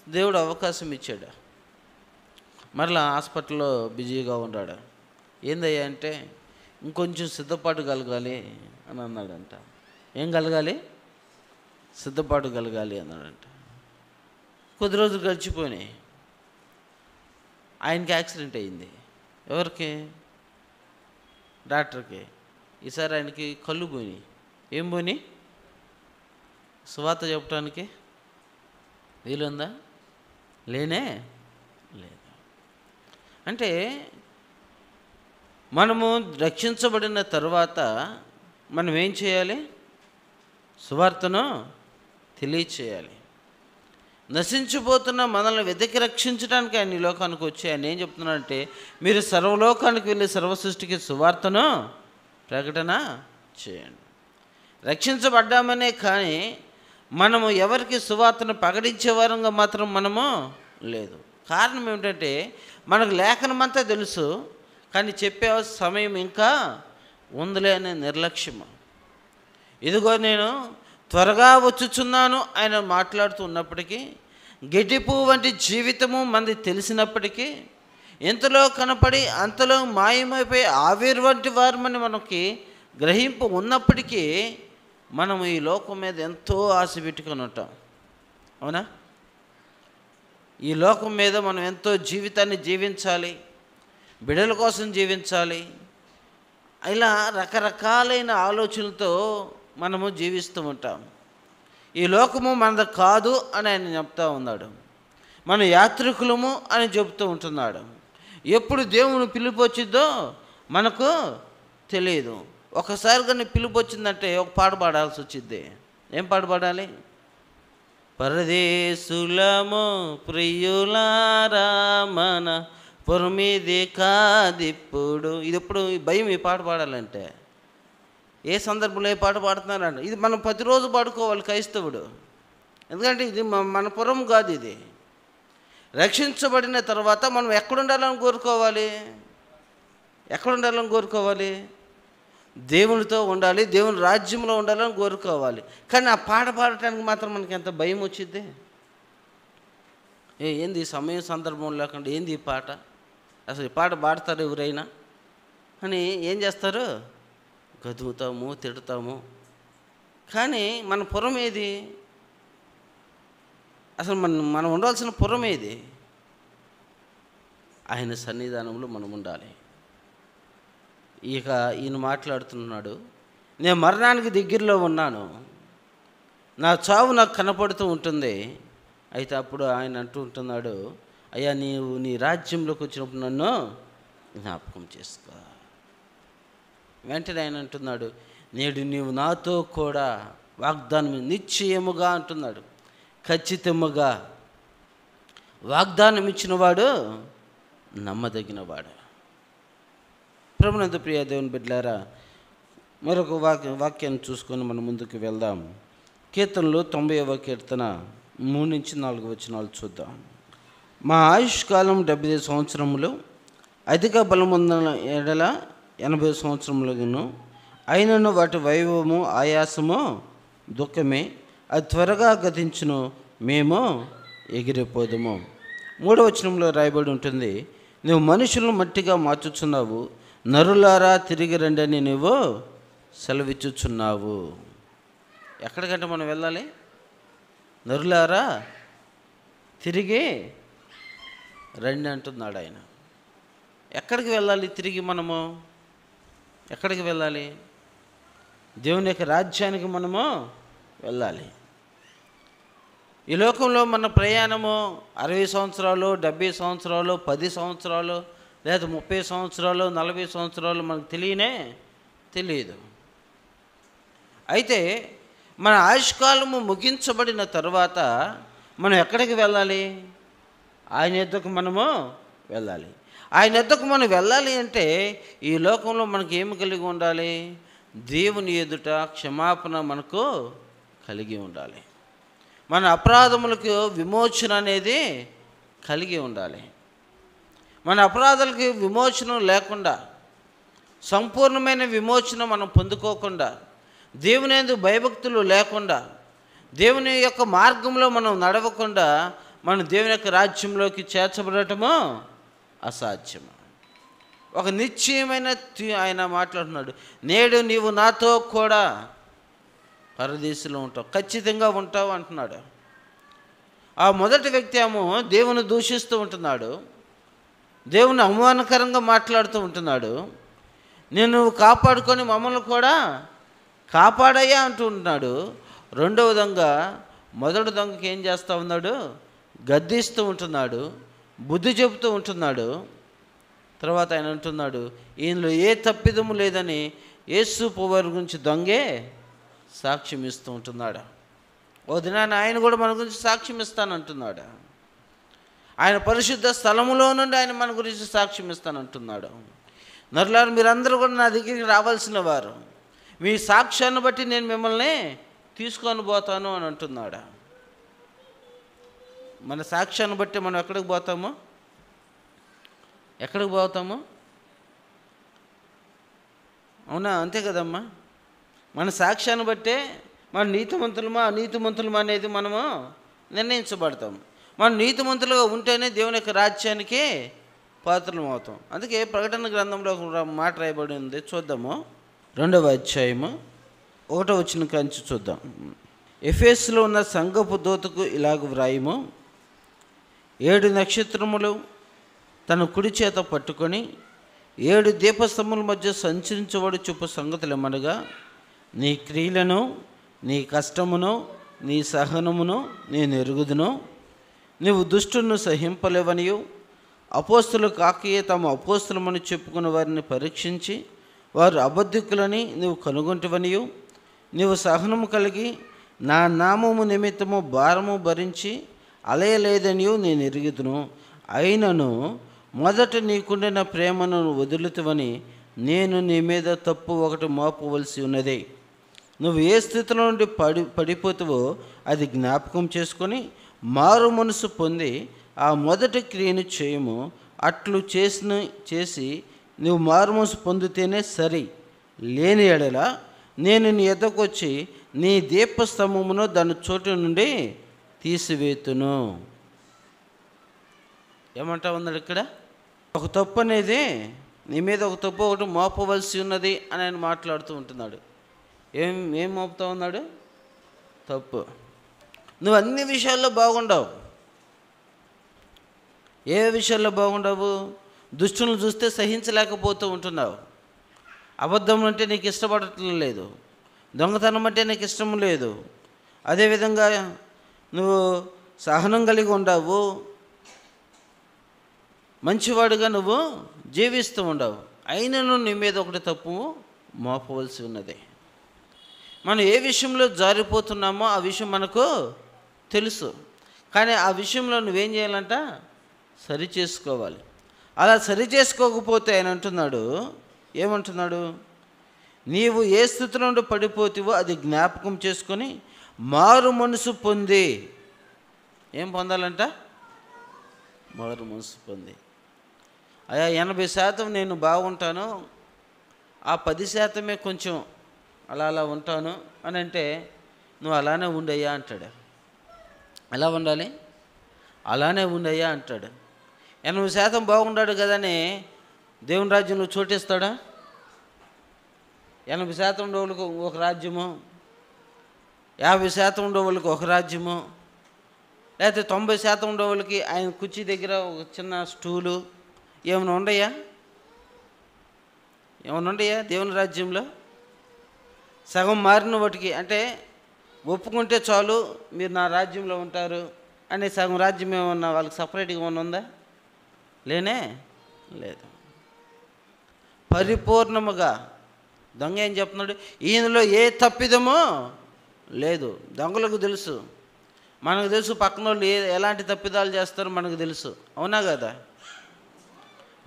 దేవుడు అవకాశం ఇచ్చాడు. మరలా హాస్పిటల్లో బిజీగా ఉన్నాడు. ఏందయ్యా అంటే, ఇంకొంచెం సిద్ధపాటు కలగాలి అని అన్నాడంట. ఏం కలగాలి? సిద్ధపాటు కలగాలి అన్నాడంట. కొద్ది రోజులు గడిచిపోయినాయి. ఆయనకి యాక్సిడెంట్ అయింది. ఎవరికి? డాక్టర్కి. ఈసారి ఆయనకి కళ్ళు పోయినాయి. ఏం పోయినాయి? సువార్త చెప్పడానికి వీలుందా? లేనే లేదు. అంటే మనము రక్షించబడిన తర్వాత మనం ఏం చేయాలి? సువార్తను తెలియచేయాలి. నశించిపోతున్న మనల్ని వెతికి రక్షించడానికి ఆయన ఈ లోకానికి వచ్చి ఆయన ఏం చెప్తున్నాడంటే, మీరు సర్వలోకానికి వెళ్ళి సర్వసృష్టికి సువార్తను ప్రకటన చేయండి. రక్షించబడ్డామనే కానీ మనము ఎవరికి సువార్తను ప్రకటించే వారంగా మాత్రం మనము లేదు. కారణం ఏమిటంటే, మనకు లేఖనమంతా తెలుసు కానీ చెప్పే సమయం ఇంకా ఉందిలే అనే నిర్లక్ష్యము. ఇదిగో నేను త్వరగా వచ్చుచున్నాను ఆయన మాట్లాడుతూ ఉన్నప్పటికీ, గడ్డిపూ వంటి జీవితము మంది తెలిసినప్పటికీ, ఎంతలో కనపడి అంతలో మాయమైపోయి ఆవిరి వంటి వారమని మనకి గ్రహింపు ఉన్నప్పటికీ, మనం ఈ లోకం మీద ఎంతో ఆశ పెట్టుకొని ఉంటాం. అవునా? ఈ లోకం మీద మనం ఎంతో జీవితాన్ని జీవించాలి, బిడ్డల కోసం జీవించాలి. ఇలా రకరకాలైన ఆలోచనలతో మనము జీవిస్తూ ఉంటాం. ఈ లోకము మనది కాదు అని ఆయన చెప్తా ఉన్నాడు. మన యాత్రికులము అని చెబుతూ ఉంటున్నాడు. ఎప్పుడు దేవుని పిలుపు వచ్చిందో మనకు తెలియదు. ఒకసారి కానీ పిలుపు వచ్చిందంటే ఒక పాట పాడాల్సి వచ్చింది. ఏం పాట పాడాలి? పరదేశులము ప్రియులారా మన పొరమిది కాదిప్పుడు. ఇది ఎప్పుడు భయం ఈ పాట పాడాలంటే. ఏ సందర్భంలో ఏ పాట పాడుతున్నారంట. ఇది మనం ప్రతిరోజు పాడుకోవాలి క్రైస్తవుడు. ఎందుకంటే ఇది మన పురం కాదు. ఇది రక్షించబడిన తర్వాత మనం ఎక్కడుండాలని కోరుకోవాలి? ఎక్కడుండాలని కోరుకోవాలి? దేవునితో ఉండాలి, దేవుని రాజ్యంలో ఉండాలని కోరుకోవాలి. కానీ ఆ పాట పాడటానికి మాత్రం మనకి ఎంత భయం వచ్చింది. ఏంది సమయం సందర్భం లేకుండా ఏంది ఈ పాట, అసలు ఈ పాట పాడతారు ఎవరైనా అని ఏం చేస్తారు? గదుగుతాము, తిడతాము. కానీ మన పురం ఏది? అసలు మనం ఉండాల్సిన పురం ఏది? ఆయన సన్నిధానంలో మనం ఉండాలి. ఇక ఈయన మాట్లాడుతున్నాడు, నేను మరణానికి దగ్గరలో ఉన్నాను, నా చావు నాకు కనపడుతూ ఉంటుంది. అయితే అప్పుడు ఆయన అంటూ ఉంటున్నాడు, అయ్యా నీవు నీ రాజ్యంలోకి వచ్చినప్పుడు నన్ను జ్ఞాపకం చేసుకో. వెంటనే ఆయన అంటున్నాడు, నేడు నీవు నాతో కూడా వాగ్దానం నిశ్చయముగా అంటున్నాడు, ఖచ్చితముగా వాగ్దానం ఇచ్చినవాడు నమ్మదగినవాడు. ప్రభునందు ప్రియ దేవుని బిడ్డలారా, మరొక వాక్యాన్ని చూసుకొని మనం ముందుకు వెళ్దాం. కీర్తనలు 90వ కీర్తన 3-4 వచనాలు చూద్దాం. మా ఆయుష్కాలం 75 సంవత్సరములు, అధిక బలముందన ఎడల 80 సంవత్సరములను, అయినను వాటి వైభవము ఆయాసము దుఃఖమే, అది త్వరగా గతించును, మేము ఎగిరిపోదుము. 3వ వచనంలో రాయబడి ఉంటుంది, నువ్వు మనుషులను మట్టిగా మార్చుచున్నావు, నరులారా తిరిగి రండి అని నువ్వు సెలవిచ్చుచున్నావు. ఎక్కడికంటే మనం వెళ్ళాలి? నరులారా తిరిగి రండి అంటున్నాడు ఆయన. ఎక్కడికి వెళ్ళాలి తిరిగి? మనము ఎక్కడికి వెళ్ళాలి? దేవుని యొక్క రాజ్యానికి మనము వెళ్ళాలి. ఈ లోకంలో మన ప్రయాణము 60 సంవత్సరాలు, 70 సంవత్సరాలు, 10 సంవత్సరాలు, లేదా 30 సంవత్సరాలు, 40 సంవత్సరాలు మనకు తెలియదు. అయితే మన ఆయుష్కాలము ముగించబడిన తర్వాత మనం ఎక్కడికి వెళ్ళాలి? ఆయన యొద్దకు మనము వెళ్ళాలి. ఆయన యొద్దకు మనం వెళ్ళాలి అంటే ఈ లోకంలో మనకి ఏమి కలిగి ఉండాలి? దేవుని ఎదుట క్షమాపణ మనకు కలిగి ఉండాలి. మన అపరాధములకు విమోచన అనేది కలిగి ఉండాలి. మన అపరాధాలకి విమోచన లేకుండా, సంపూర్ణమైన విమోచన మనం పొందుకోకుండా, దేవుని యందు భయభక్తులు లేకుండా, దేవుని యొక్క మార్గంలో మనం నడవకుండా మనం దేవుని యొక్క రాజ్యంలోకి చేర్చబడటము అసాధ్యము. ఒక నిశ్చయమైన ఆయన మాట్లాడుతున్నాడు, నేడు నీవు నాతో కూడా పరదేశంలో ఉంటావు, ఖచ్చితంగా ఉంటావు అంటున్నాడు. ఆ మొదటి వ్యక్తి ఏమో దేవుని దూషిస్తూ ఉంటున్నాడు, దేవుని అవమానకరంగా మాట్లాడుతూ ఉంటున్నాడు. నేను కాపాడుకొని మమ్మల్ని కూడా కాపాడయ్యా అంటూ ఉంటున్నాడు. రెండవ దొంగ మొదటి దొంగకి ఏం చేస్తూ ఉన్నాడు? గద్దిస్తూ ఉంటున్నాడు, బుద్ధి చెబుతూ ఉంటున్నాడు. తర్వాత ఆయన అంటున్నాడు, ఈయనలో ఏ తప్పిదము లేదని యేసు ప్రభువారి గురించి దొంగే సాక్ష్యం ఇస్తూ ఉంటున్నాడు. ఓ దినాన్ని ఆయన కూడా మన గురించి సాక్ష్యం ఇస్తానంటున్నాడు. ఆయన పరిశుద్ధ స్థలములో నుండి ఆయన మన గురించి సాక్ష్యం ఇస్తానంటున్నాడు. నరులారు మీరందరూ కూడా నా దగ్గరికి రావాల్సిన వారు, మీ సాక్ష్యాన్ని బట్టి నేను మిమ్మల్ని తీసుకొని పోతాను అని అంటున్నాడు. మన సాక్ష్యాన్ని బట్టి మనం ఎక్కడికి పోతాము? అవునా? అంతే కదమ్మా. మన సాక్ష్యాన్ని బట్టే మన నీతిమంతులమా అనీతిమంతులమా అనేది మనము నిర్ణయించబడతాము. మనం నీతిమంతులుగా ఉంటేనే దేవుని యొక్క రాజ్యానికి పాత్రలం అవుతాం. అందుకే ప్రకటన గ్రంథంలో ఒక మాట రాయబడి ఉంది, చూద్దాము. 2వ అధ్యాయము 1వ వచనం కాంచి చూద్దాం. ఎఫెసులో ఉన్న సంఘపు దూతకు ఇలాగ వ్రాయము, 7 నక్షత్రములు తన కుడి చేత పట్టుకొని 7 దీపస్తంభముల మధ్య సంచరించబడి చెప్పు సంగతులు ఏమనగా, నీ క్రియలను, నీ కష్టమును, నీ సహనమును నేను ఎరుగుదును. నీవు దుష్టులను సహింపలేవనియు, అపోస్తులు కాకయే తమ అపోస్తులమని చెప్పుకున్న వారిని పరీక్షించి వారు అబద్ధికులని నీవు కనుగొంటివనియు, నీవు సహనము కలిగి నా నామము నిమిత్తము భారము భరించి అలయలేదనియు నేను ఎరుగుదును. అయినను మొదట నీకుండిన ప్రేమను వదులుతువని నేను నీ మీద తప్పు ఒకటి మోపవలసి ఉన్నది. నువ్వు ఏ స్థితిలో నుండి పడిపోతావో అది జ్ఞాపకం చేసుకొని మారు మనసు పొంది ఆ మొదటి క్రియను చేయము. అట్లు చేసి నువ్వు మారు మనసు పొందితేనే సరి. లేని ఎడల నేను నీ ఎద్దకు వచ్చి నీ దీపస్తంభమును దాని చోటు నుండి తీసివేతును. ఏమంటా ఉన్నాడు ఇక్కడ? ఒక తప్పు అనేది నీ మీద ఒక తప్పు ఒకటి మోపవలసి ఉన్నది అని ఆయన మాట్లాడుతూ ఉంటున్నాడు. ఏం మోపుతా ఉన్నాడు? తప్పు. నువ్వు అన్ని విషయాల్లో బాగుండవు. ఏ విషయాల్లో బాగుండవు? దుష్టులను చూస్తే సహించలేకపోతూ ఉంటున్నావు. అబద్ధం అంటే నీకు ఇష్టపడటం లేదు. దొంగతనం అంటే నీకు ఇష్టం లేదు. అదేవిధంగా నువ్వు సహనం కలిగి ఉండవు. మంచివాడుగా నువ్వు జీవిస్తూ ఉండవు. అయినను నీ మీద ఒకటి తప్పు మోపవలసి ఉన్నది. మనం ఏ విషయంలో జారిపోతున్నామో ఆ విషయం మనకు తెలుసు. కానీ ఆ విషయంలో నువ్వేం చేయాలంట? సరి చేసుకోవాలి. అలా సరి చేసుకోకపోతే ఆయన అంటున్నాడు, ఏమంటున్నాడు? నీవు ఏ స్థితిలో నుండి పడిపోతావో అది జ్ఞాపకం చేసుకొని మారు మనసు పొంది. ఏం పొందాలంట? మారు మనసు పొంది. అయ్యా 80% నేను బాగుంటాను, ఆ 10% కొంచెం అలా ఉంటాను అని అంటే నువ్వు అలానే ఉండయ్యా అంటాడు. ఎలా ఉండాలి? అలానే ఉండయ్యా అంటాడు. 80% బాగుండాడు కదని దేవుని రాజ్యంలో చోటిస్తాడా? 80% ఉండేవాళ్ళకి ఒక రాజ్యము, 50% ఉండేవాళ్ళకి ఒక రాజ్యము, లేకపోతే 90% ఉండేవాళ్ళకి ఆయన కుర్చీ దగ్గర ఒక చిన్న స్టూలు ఏమైనా ఉండయా? ఏమైనా ఉండయా దేవుని రాజ్యంలో? సగం మారిన వాటికి అంటే ఒప్పుకుంటే చాలు మీరు నా రాజ్యంలో ఉంటారు అనే సగం రాజ్యం ఏమన్నా వాళ్ళకి సపరేట్గా ఏమన్నా ఉందా? లేనే లేదు. పరిపూర్ణముగా దొంగ ఏం చెప్తున్నాడు? ఈయనలో ఏ తప్పిదమో లేదు. దొంగలకు తెలుసు, మనకు తెలుసు పక్కన వాళ్ళు ఎలాంటి తప్పిదాలు చేస్తారో మనకు తెలుసు. అవునా కదా?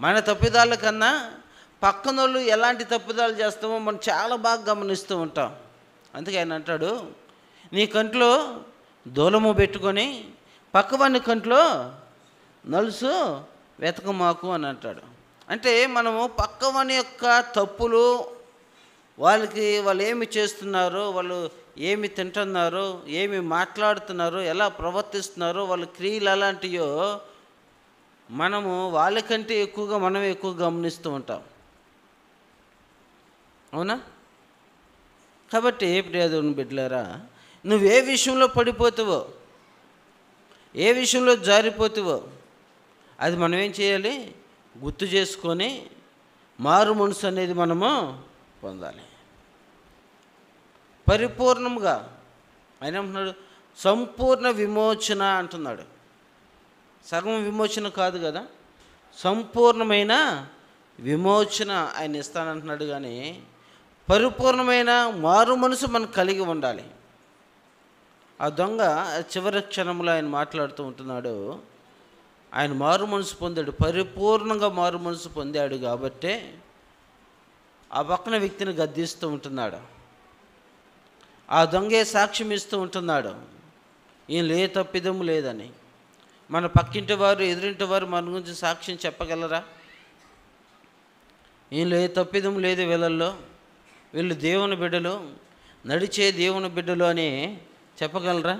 మన తప్పిదాల కన్నా పక్కన వాళ్ళు ఎలాంటి తప్పిదాలు చేస్తామో మనం చాలా బాగా గమనిస్తూ ఉంటాం. అందుకే ఆయన అంటాడు, నీ కంట్లో దూలము పెట్టుకొని పక్కవాని కంట్లో నలుసు వెతకమాకు అని అంటాడు. అంటే మనము పక్కవాని యొక్క తప్పులు, వాళ్ళు ఏమి చేస్తున్నారో, వాళ్ళు ఏమి తింటున్నారో, ఏమి మాట్లాడుతున్నారో, ఎలా ప్రవర్తిస్తున్నారో, వాళ్ళ క్రియలు ఎలాంటియో మనము వాళ్ళకంటే ఎక్కువగా మనమే ఎక్కువ గమనిస్తూ ఉంటాం. అవునా? కాబట్టి ప్రియదేవుని బిడ్డలారా, నువ్వు ఏ విషయంలో పడిపోతావో, ఏ విషయంలో జారిపోతావో అది మనం ఏం చేయాలి? గుర్తు చేసుకొని మారు మనసు అనేది మనము పొందాలి. పరిపూర్ణంగా ఆయన ఏమంటున్నాడు? సంపూర్ణ విమోచన అంటున్నాడు. సగం విమోచన కాదు కదా, సంపూర్ణమైన విమోచన ఆయన ఇస్తానంటున్నాడు. కానీ పరిపూర్ణమైన మారు మనసు మనకు కలిగి ఉండాలి. ఆ దొంగ చివరి క్షణంలో ఆయన మాట్లాడుతూ ఉంటున్నాడు, ఆయన మారు మనసు పొందాడు, పరిపూర్ణంగా మారు మనసు పొందాడు. కాబట్టే ఆ పక్కన వ్యక్తిని గద్దిస్తూ ఉంటున్నాడు. ఆ దొంగే సాక్ష్యం ఇస్తూ ఉంటున్నాడు, ఈయనలో ఏ తప్పిదము లేదని. మన పక్కింటి వారు, ఎదురింటి వారు మన గురించి సాక్ష్యం చెప్పగలరా? ఈయనలో ఏ తప్పిదం లేదు, వీళ్ళు దేవుని బిడ్డలు, నడిచే దేవుని బిడ్డలు అని చెప్పగలరా?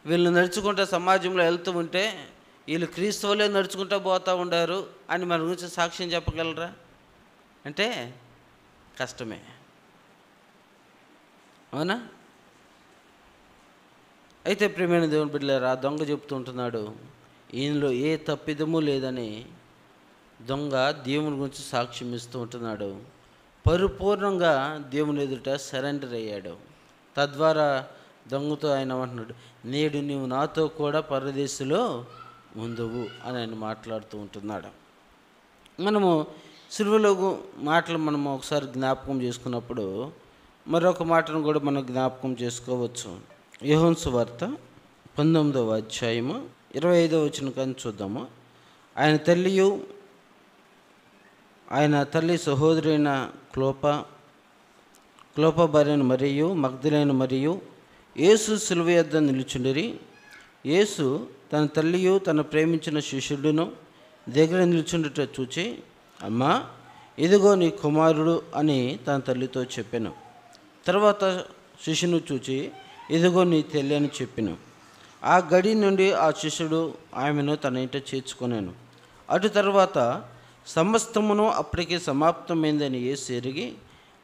వీళ్ళు నడుచుకుంటూ సమాజంలో వెళ్తూ ఉంటే వీళ్ళు క్రీస్తువులే నడుచుకుంటూ పోతూ ఉండారు అని మన గురించి సాక్ష్యం చెప్పగలరా? అంటే కష్టమే. అవునా? అయితే ప్రియమైన దేవుని బిడ్డలారా, దొంగ చెప్తూ ఉంటున్నాడు, ఈయనలో ఏ తప్పిదము లేదని. దొంగ దేవుని గురించి సాక్ష్యం ఇస్తూ ఉంటున్నాడు. పరిపూర్ణంగా దేవుని ఎదుట సరెండర్ అయ్యాడు. తద్వారా దొంగతో ఆయన అంటున్నాడు, నేడు నీవు నాతో కూడా పరదేశంలో ఉందువు అని ఆయన మాట్లాడుతూ ఉంటున్నాడు. మనము సిలువలో మాటలు మనము ఒకసారి జ్ఞాపకం చేసుకున్నప్పుడు మరొక మాటను కూడా మనం జ్ఞాపకం చేసుకోవచ్చు. యోహాను సువార్త 19వ అధ్యాయము 25వ వచనం కానీ చూద్దాము. ఆయన తల్లి సహోదరైన క్లోప భార్యను మరియు మగ్దలేను మరియు యేసు సిలువ యొద్ద నిలుచుండిరి. యేసు తన తల్లియు తన ప్రేమించిన శిష్యుడును దగ్గర నిల్చుండుట చూచి, అమ్మా, ఇదిగో నీ కుమారుడు అని తన తల్లితో చెప్పాను. తర్వాత శిష్యును చూచి, ఇదిగో నీ తల్లి అని చెప్పాను. ఆ గడి నుండి ఆ శిష్యుడు ఆమెను తన ఇంట చేర్చుకొనాను. అటు తర్వాత సమస్తమును అప్పటికే సమాప్తమైందని యేసు ఎరిగి,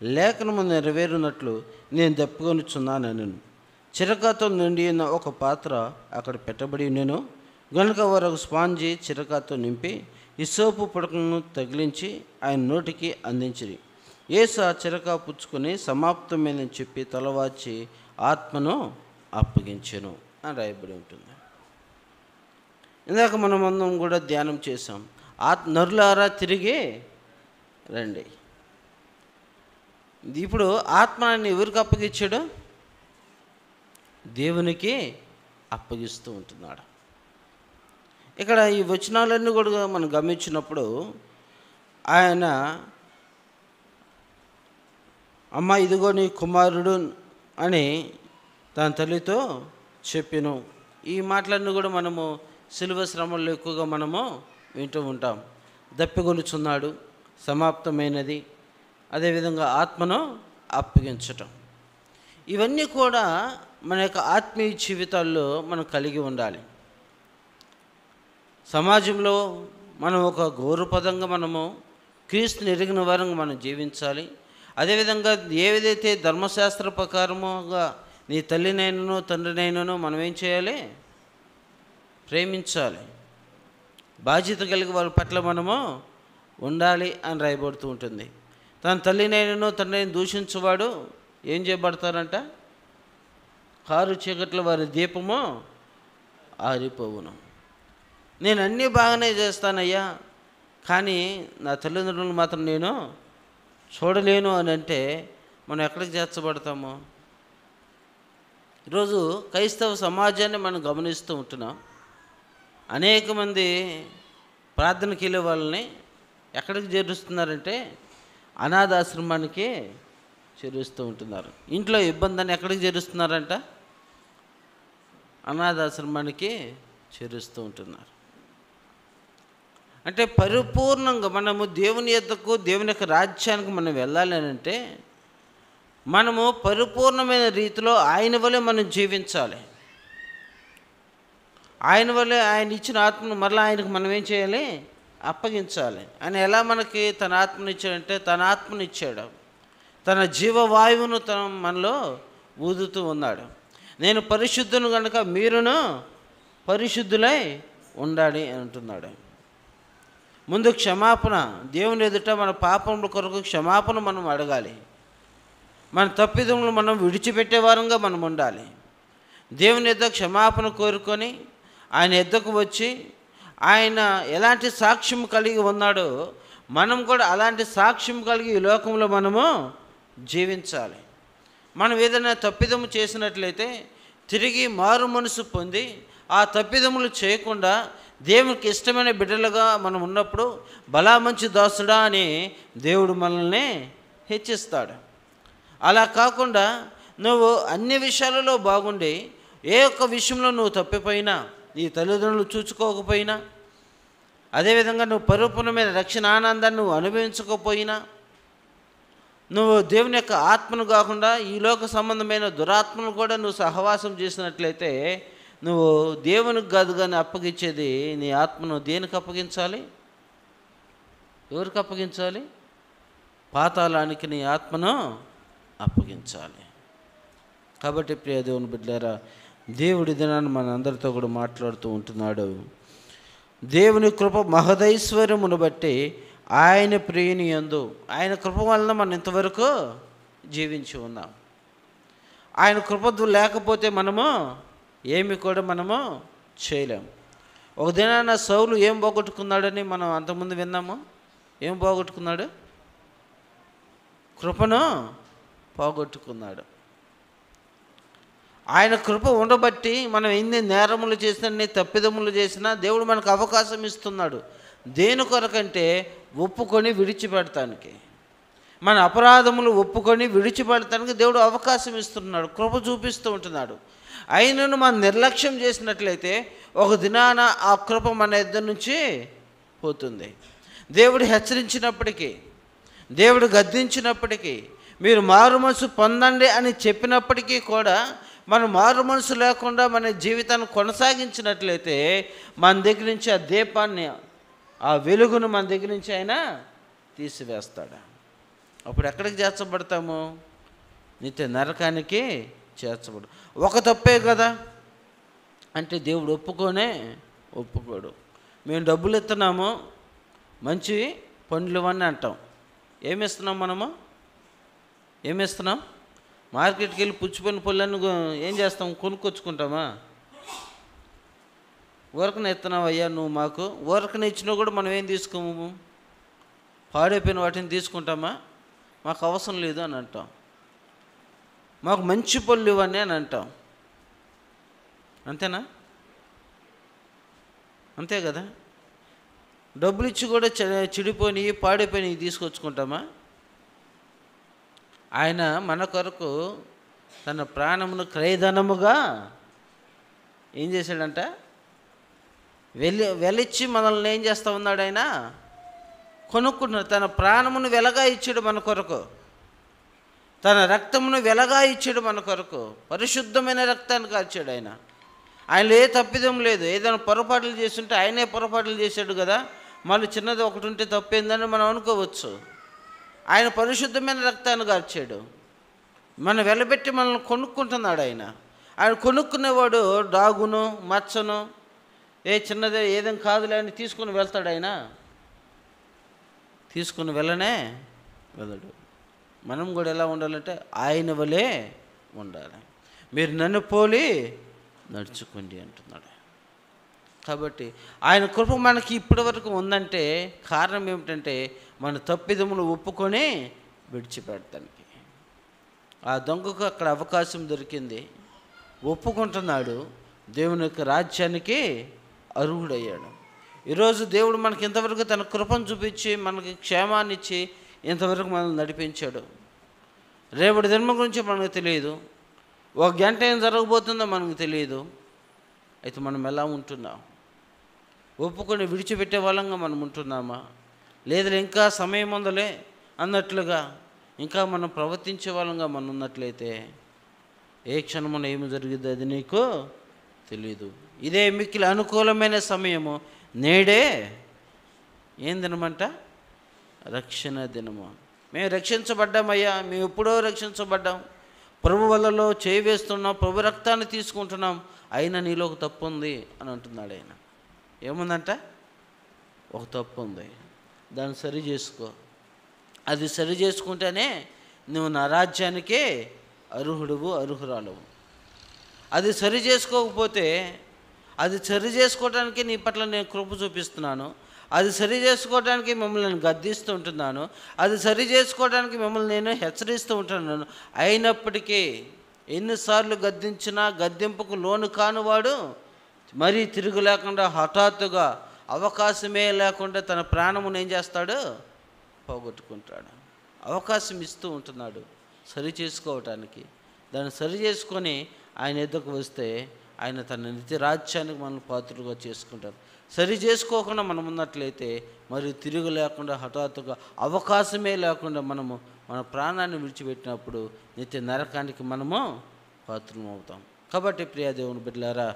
లేఖనము నెరవేరునట్లు నేను దప్పుకొనుచున్నానను. చిరకాతో నిండి ఉన్న ఒక పాత్ర అక్కడ పెట్టబడి నేను గనుక వారు ఒక స్పాంజి చిరకాతో నింపి హిస్సోపు పుడకను తగిలించి ఆయన నోటికి అందించిరి. యేసు ఆ చిరకా పుచ్చుకొని సమాప్తమైందని చెప్పి తలవాచి ఆత్మను అప్పగించెను అని రాయబడి ఉంటుంది. ఇందాక మనం అందరం కూడా ధ్యానం చేసాం. నరులారా తిరిగి రండి. ఇప్పుడు ఆత్మని ఎవరికి అప్పగించాడు? దేవునికి అప్పగిస్తూ ఉంటున్నాడు. ఇక్కడ ఈ వచనాలన్నీ కూడా మనం గమనించినప్పుడు ఆయన, అమ్మ, ఇదిగో నీ కుమారుడు అని తన తల్లితో చెప్పెను. ఈ మాటలన్నీ కూడా మనము సిలువ శ్రమల్లో ఎక్కువగా మనము వింటూ ఉంటాం. దప్పిగొలుచున్నాడు, సమాప్తమైనది, అదేవిధంగా ఆత్మను అప్పగించటం. ఇవన్నీ కూడా మన యొక్క ఆత్మీయ జీవితాల్లో మనం కలిగి ఉండాలి. సమాజంలో మనం ఒక గౌరవపదంగా మనము క్రీస్తుని ఎరిగిన వారంగా మనం జీవించాలి. అదేవిధంగా ఏదైతే ధర్మశాస్త్ర ప్రకారముగా నీ తల్లినైనను తండ్రినైనను మనం ఏం చేయాలి? ప్రేమించాలి. బాధ్యత కలిగి వారి పట్ల మనము ఉండాలి అని రాయబడుతూ ఉంటుంది. తన తల్లినైనను తండ్రిని దూషించువాడు ఏం చేయబడతారంట? కారు చీకట్లో వారి దీపము ఆరిపోవును. నేను అన్నీ బాగానే చేస్తానయ్యా, కానీ నా తల్లిదండ్రులు మాత్రం నేను చూడలేను అని అంటే మనం ఎక్కడికి చేర్చబడతాము? ఈరోజు క్రైస్తవ సమాజాన్ని మనం గమనిస్తూ ఉంటున్నాం. అనేక మంది ప్రార్థనకి వెళ్ళే వాళ్ళని ఎక్కడికి చేరుస్తున్నారంటే అనాథాశ్రమానికి చేరుస్తూ ఉంటున్నారు. ఇంట్లో ఇబ్బందిని ఎక్కడికి చేరుస్తున్నారంట? అనాథాశ్రమానికి చేరుస్తూ ఉంటున్నారు. అంటే పరిపూర్ణంగా మనము దేవుని యొద్దకు, దేవుని యొక్క రాజ్యానికి మనం వెళ్ళాలి అని అంటే మనము పరిపూర్ణమైన రీతిలో ఆయన వలె మనం జీవించాలి. ఆయన వలె ఆయన ఇచ్చిన ఆత్మను మరలా ఆయనకు మనం ఏం చేయాలి? అప్పగించాలి. ఆయన ఎలా మనకి తన ఆత్మను ఇచ్చాడంటే తన ఆత్మను ఇచ్చాడు. తన జీవవాయువును మనలో ఊదుతూ ఉన్నాడు. నేను పరిశుద్ధును కనుక మీరును పరిశుద్ధులై ఉండాలి అని అంటున్నాడు. ముందు క్షమాపణ, దేవుని ఎదుట మన పాపముల కొరకు క్షమాపణ మనం అడగాలి. మన తప్పిదములు మనం విడిచిపెట్టే వారంగా మనం ఉండాలి. దేవుని ఎద్ద క్షమాపణ కోరుకొని ఆయన ఎద్దకు వచ్చి ఆయన ఎలాంటి సాక్ష్యం కలిగి ఉన్నాడో మనం కూడా అలాంటి సాక్ష్యం కలిగి ఈ లోకంలో మనము జీవించాలి. మనం ఏదైనా తప్పిదము చేసినట్లయితే తిరిగి మారు మనసు పొంది ఆ తప్పిదములు చేయకుండా దేవునికి ఇష్టమైన బిడ్డలుగా మనం ఉన్నప్పుడు బలా మంచి దాసుడా అని దేవుడు మనల్ని హెచ్చిస్తాడు. అలా కాకుండా నువ్వు అన్ని విషయాలలో బాగుండి ఏ ఒక్క విషయంలో నువ్వు తప్పిపోయినా, నీ తల్లిదండ్రులు చూసుకోకపోయినా, అదేవిధంగా నువ్వు పరిపూర్ణమైన రక్షణ ఆనందాన్ని నువ్వు అనుభవించకపోయినా, నువ్వు దేవుని యొక్క ఆత్మను కాకుండా ఈ లోక సంబంధమైన దురాత్మను కూడా నువ్వు సహవాసం చేసినట్లయితే నువ్వు దేవునికి కాదు కానీ అప్పగించేది నీ ఆత్మను దేనికి అప్పగించాలి? ఎవరికి అప్పగించాలి? పాతాళానికి నీ ఆత్మను అప్పగించాలి. కాబట్టి ప్రియ దేవుని బిడ్డలారా, దేవుడి దినాన్ని మన అందరితో కూడా మాట్లాడుతూ ఉంటున్నాడు. దేవుని కృప మహదైశ్వర్యమును బట్టి ఆయన ప్రియుని యందు, ఆయన కృప వలన మనం ఇంతవరకు జీవించి ఉన్నాం. ఆయన కృప లేకపోతే మనము ఏమి కూడా మనము చేయలేము. ఒక దినాన సౌలు ఏం పోగొట్టుకున్నాడని మనం అంతకుముందు విన్నాము. ఏం పోగొట్టుకున్నాడు? కృపను పోగొట్టుకున్నాడు. ఆయన కృప ఉండబట్టి మనం ఎన్ని నేరములు చేసినా, ఎన్ని తప్పిదములు చేసినా దేవుడు మనకు అవకాశం ఇస్తున్నాడు. దేని కొరకంటే ఒప్పుకొని విడిచిపెడతానికి, మన అపరాధములు ఒప్పుకొని విడిచిపెడతానికి దేవుడు అవకాశం ఇస్తున్నాడు, కృప చూపిస్తూ ఉంటున్నాడు. అయినను మనం నిర్లక్ష్యం చేసినట్లయితే ఒక దినాన ఆ కృప మన ఇద్దరి నుంచి పోతుంది. దేవుడు హెచ్చరించినప్పటికీ, దేవుడు గద్దించినప్పటికీ, మీరు మారు మనసు పొందండి అని చెప్పినప్పటికీ కూడా మనం మారు మనసు లేకుండా మన జీవితాన్ని కొనసాగించినట్లయితే మన దగ్గర నుంచి ఆ దీపాన్ని, ఆ వెలుగును మన దగ్గర నుంచి ఆయన తీసివేస్తాడు. అప్పుడు ఎక్కడికి చేర్చబడతాము? నిత్య నరకానికి చేర్చబడు. ఒక తప్పే కదా అంటే దేవుడు ఒప్పుకోడు. మేము డబ్బులు ఇస్తున్నాము, మంచి పండ్లు ఇవన్నీ అంటాం. ఏమిస్తున్నాం మనము? ఏమిస్తున్నాం? మార్కెట్కి వెళ్ళి పుచ్చిపోయిన పళ్ళను ఏం చేస్తాం? కొనుక్కొచ్చుకుంటామా? ఊరకనే ఇస్తున్నావు అయ్యా నువ్వు మాకు. ఊరకనే ఇచ్చినా కూడా మనం ఏం తీసుకోము? పాడైపోయిన వాటిని తీసుకుంటామా? మాకు అవసరం లేదు అని అంటాం. మాకు మంచి పళ్ళు ఇవన్నీ అని అంటాం. అంతేనా? అంతే కదా. డబ్బులు ఇచ్చి కూడా చెడిపోయినవి, పాడైపోయినవి తీసుకొచ్చుకుంటామా? ఆయన మన కొరకు తన ప్రాణమును క్రయధనముగా ఏం చేశాడంట? వెలిచ్చి మనల్ని ఏం చేస్తూ ఉన్నాడు? ఆయన కొనుక్కున్నాడు. తన ప్రాణమును వెలగా ఇచ్చాడు మన కొరకు, తన రక్తమును వెలగా ఇచ్చాడు మన కొరకు. పరిశుద్ధమైన రక్తాన్ని కార్చాడు ఆయన. ఆయనలో ఏ తప్పిదం లేదు. ఏదైనా పొరపాట్లు చేస్తుంటే ఆయనే పొరపాట్లు చేశాడు కదా, మళ్ళీ చిన్నది ఒకటి ఉంటే తప్పేందని మనం అనుకోవచ్చు. ఆయన పరిశుద్ధమైన రక్తాన్ని కార్చాడు. మనం వెలబెట్టి మనల్ని కొనుక్కుంటున్నాడు ఆయన. ఆయన కొనుక్కునేవాడు డాగును, మచ్చను, ఏ చిన్నదే ఏదేం కాదులే అని తీసుకుని వెళ్తాడు. ఆయన తీసుకుని వెళ్ళడు. మనం కూడా ఎలా ఉండాలంటే ఆయన వలే ఉండాలి. మీరు నన్ను పోలి నడుచుకోండి అంటున్నాడు. కాబట్టి ఆయన కృప మనకి ఇప్పటి వరకు ఉందంటే కారణం ఏమిటంటే మన తప్పిదములు ఒప్పుకొని విడిచిపెడతానికి. ఆ దొంగకు అక్కడ అవకాశం దొరికింది, ఒప్పుకుంటున్నాడు, దేవుని యొక్క రాజ్యానికి అర్హుడయ్యాడు. ఈరోజు దేవుడు మనకి ఇంతవరకు తన కృపను చూపించి మనకి క్షేమాన్ని ఇచ్చి ఇంతవరకు మనల్ని నడిపించాడు. రేపటి దినం గురించి మనకు తెలియదు, ఒక గంట ఏం జరగబోతుందో మనకు తెలియదు. అయితే మనం ఎలా ఉంటున్నాం? ఒప్పుకొని విడిచిపెట్టే వాళ్ళంగా మనం ఉంటున్నామా? లేదా ఇంకా సమయం ఉందలే అన్నట్లుగా ఇంకా మనం ప్రవర్తించే వాళ్ళంగా మనం ఉన్నట్లయితే ఏ క్షణమున ఏమి జరిగిందో అది నీకు తెలీదు. ఇదే మిక్కిలి అనుకూలమైన సమయము. నేడే ఏం దినమంట? రక్షణ దినము. మేము రక్షించబడ్డామయ్యా, మేము ఎప్పుడో రక్షించబడ్డాం, ప్రభు వల్లలో చేయి వేస్తున్నాం, ప్రభు రక్తాన్ని తీసుకుంటున్నాం, అయినా నీలో ఒక తప్పు ఉంది అని అంటున్నాడు ఆయన. ఏముందంట? ఒక తప్పు ఉంది, దాన్ని సరి చేసుకో. అది సరి చేసుకుంటేనే నువ్వు నా రాజ్యానికే అర్హురాలవు. అది సరి చేసుకోకపోతే, అది సరి చేసుకోవడానికి నీ పట్ల నేను కృప చూపిస్తున్నాను, అది సరి చేసుకోవడానికి మిమ్మల్ని నేను గద్దిస్తూ ఉంటున్నాను, అది సరి చేసుకోవడానికి మిమ్మల్ని నేను హెచ్చరిస్తూ ఉంటున్నాను. అయినప్పటికీ ఎన్నిసార్లు గద్దించినా గద్దింపుకు లోను కానివాడు మరీ తిరుగు లేకుండా హఠాత్తుగా అవకాశమే లేకుండా తన ప్రాణమును ఏం చేస్తాడు? పోగొట్టుకుంటాడు. అవకాశం ఇస్తూ ఉంటున్నాడు సరి చేసుకోవటానికి. దాన్ని సరి చేసుకొని ఆయన ఎద్దకు వస్తే ఆయన తన నిత్య రాజ్యానికి మనల్ని పాత్రలుగా చేసుకుంటారు. సరి చేసుకోకుండా మనం ఉన్నట్లయితే మరి తిరుగు లేకుండా హఠాత్తుగా అవకాశమే లేకుండా మనము మన ప్రాణాన్ని విడిచిపెట్టినప్పుడు నిత్య నరకానికి మనము పాత్రలు అవుతాం. కాబట్టి ప్రియ దేవుని బిడ్డలారా,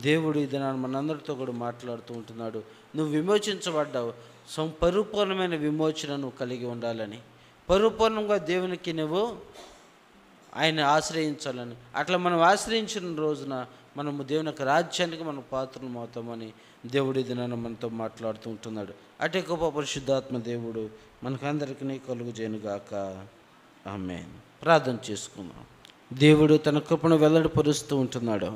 దేవుడు ఈ దినాన్ని మనందరితో కూడా మాట్లాడుతూ ఉంటున్నాడు. నువ్వు విమోచించబడ్డావు, పరిపూర్ణమైన విమోచన నువ్వు కలిగి ఉండాలని, పరిపూర్ణంగా దేవునికి నువ్వు ఆయన ఆశ్రయించాలని. అట్లా మనం ఆశ్రయించిన రోజున మనము దేవుని యొక్క రాజ్యానికి మనం పాత్రలు అవుతామని దేవుడి దినాన్ని మనతో మాట్లాడుతూ ఉంటున్నాడు. అటే గొప్ప పరిశుద్ధాత్మ దేవుడు మనకందరికీ కలుగు చేయనుగాక. ఆమేన్. ప్రార్థన చేసుకుందాం. దేవుడు తన కృపను వెల్లడిపరుస్తూ ఉంటున్నాడు.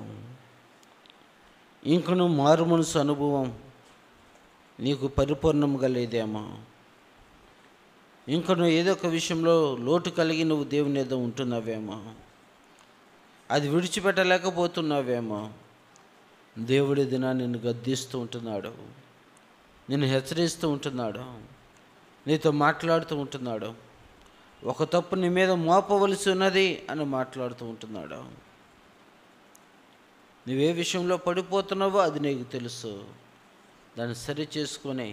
ఇంకను మారు మనసు అనుభవం నీకు పరిపూర్ణంగా లేదేమో, ఇంకను ఏదో ఒక విషయంలో లోటు కలిగి నువ్వు దేవుని ఎదుట ఉంటున్నావేమో, అది విడిచిపెట్టలేకపోతున్నావేమో, దేవుడి దినాన్ని నిన్ను గద్దిస్తూ ఉంటున్నాడు, నిన్ను హెచ్చరిస్తూ ఉంటున్నాడు, నీతో మాట్లాడుతూ ఉంటున్నాడు. ఒక తప్పు నీ మీద మోపవలసి ఉన్నది అని మాట్లాడుతూ ఉంటున్నాడు. నువ్వే విషయంలో పడిపోతున్నావో అది నీకు తెలుసు. దాన్ని సరి చేసుకొని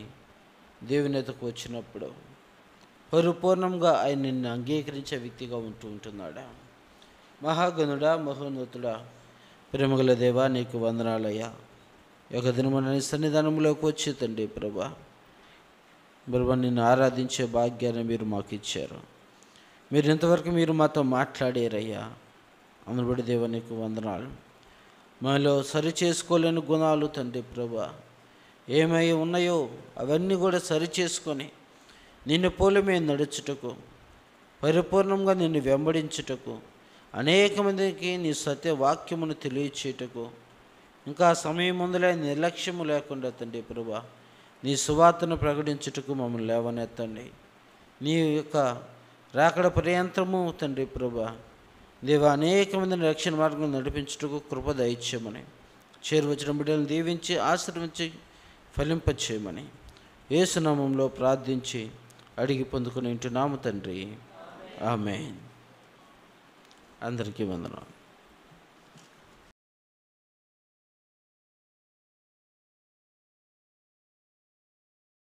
దేవుని ఎదుటకు వచ్చినప్పుడు పరిపూర్ణంగా ఆయన నిన్ను అంగీకరించే వ్యక్తిగా ఉంటున్నాడా. మహాగణుడా, మహోన్నతుడా, ప్రేమగల దేవా, నీకు వందనాలయ్యా. ఒక దినమున నీ సన్నిధానంలోకి వచ్చి తండ్రి ప్రభా నిన్ను ఆరాధించే భాగ్యాన్ని మీరు మాకు ఇచ్చారు. మీరు ఇంతవరకు మీరు మాతో మాట్లాడారయ్యా. అందును బట్టి దేవా నీకు వందనాలు. మాలో సరి చేసుకోలేని గుణాలు తండ్రి ప్రభా ఏమై ఉన్నాయో అవన్నీ కూడా సరి చేసుకొని నిన్ను పోలి మేము నడుచుటకు, పరిపూర్ణంగా నిన్ను వెంబడించుటకు, అనేక మందికి నీ సత్యవాక్యమును తెలియచేయటకు, ఇంకా సమయం ముందులే నిర్లక్ష్యము లేకుండా తండ్రి ప్రభా నీ సువార్తను ప్రకటించుటకు మమ్మల్ని లేవనెత్తండి. నీ యొక్క రాకడ పర్యంతరము తండ్రి ప్రభా దేవా అనేక మందిని రక్షణ మార్గం నడిపించుటకు కృప దయచేయమని, చేరువచ్చిన బిడ్డలను దీవించి ఆశీర్వించి ఫలింపచేయమని యేసు నామములో ప్రార్థించి అడిగి పొందుకుని ఉంటున్నాము తండ్రి. ఆమేన్. అందరికీ వందనాలు.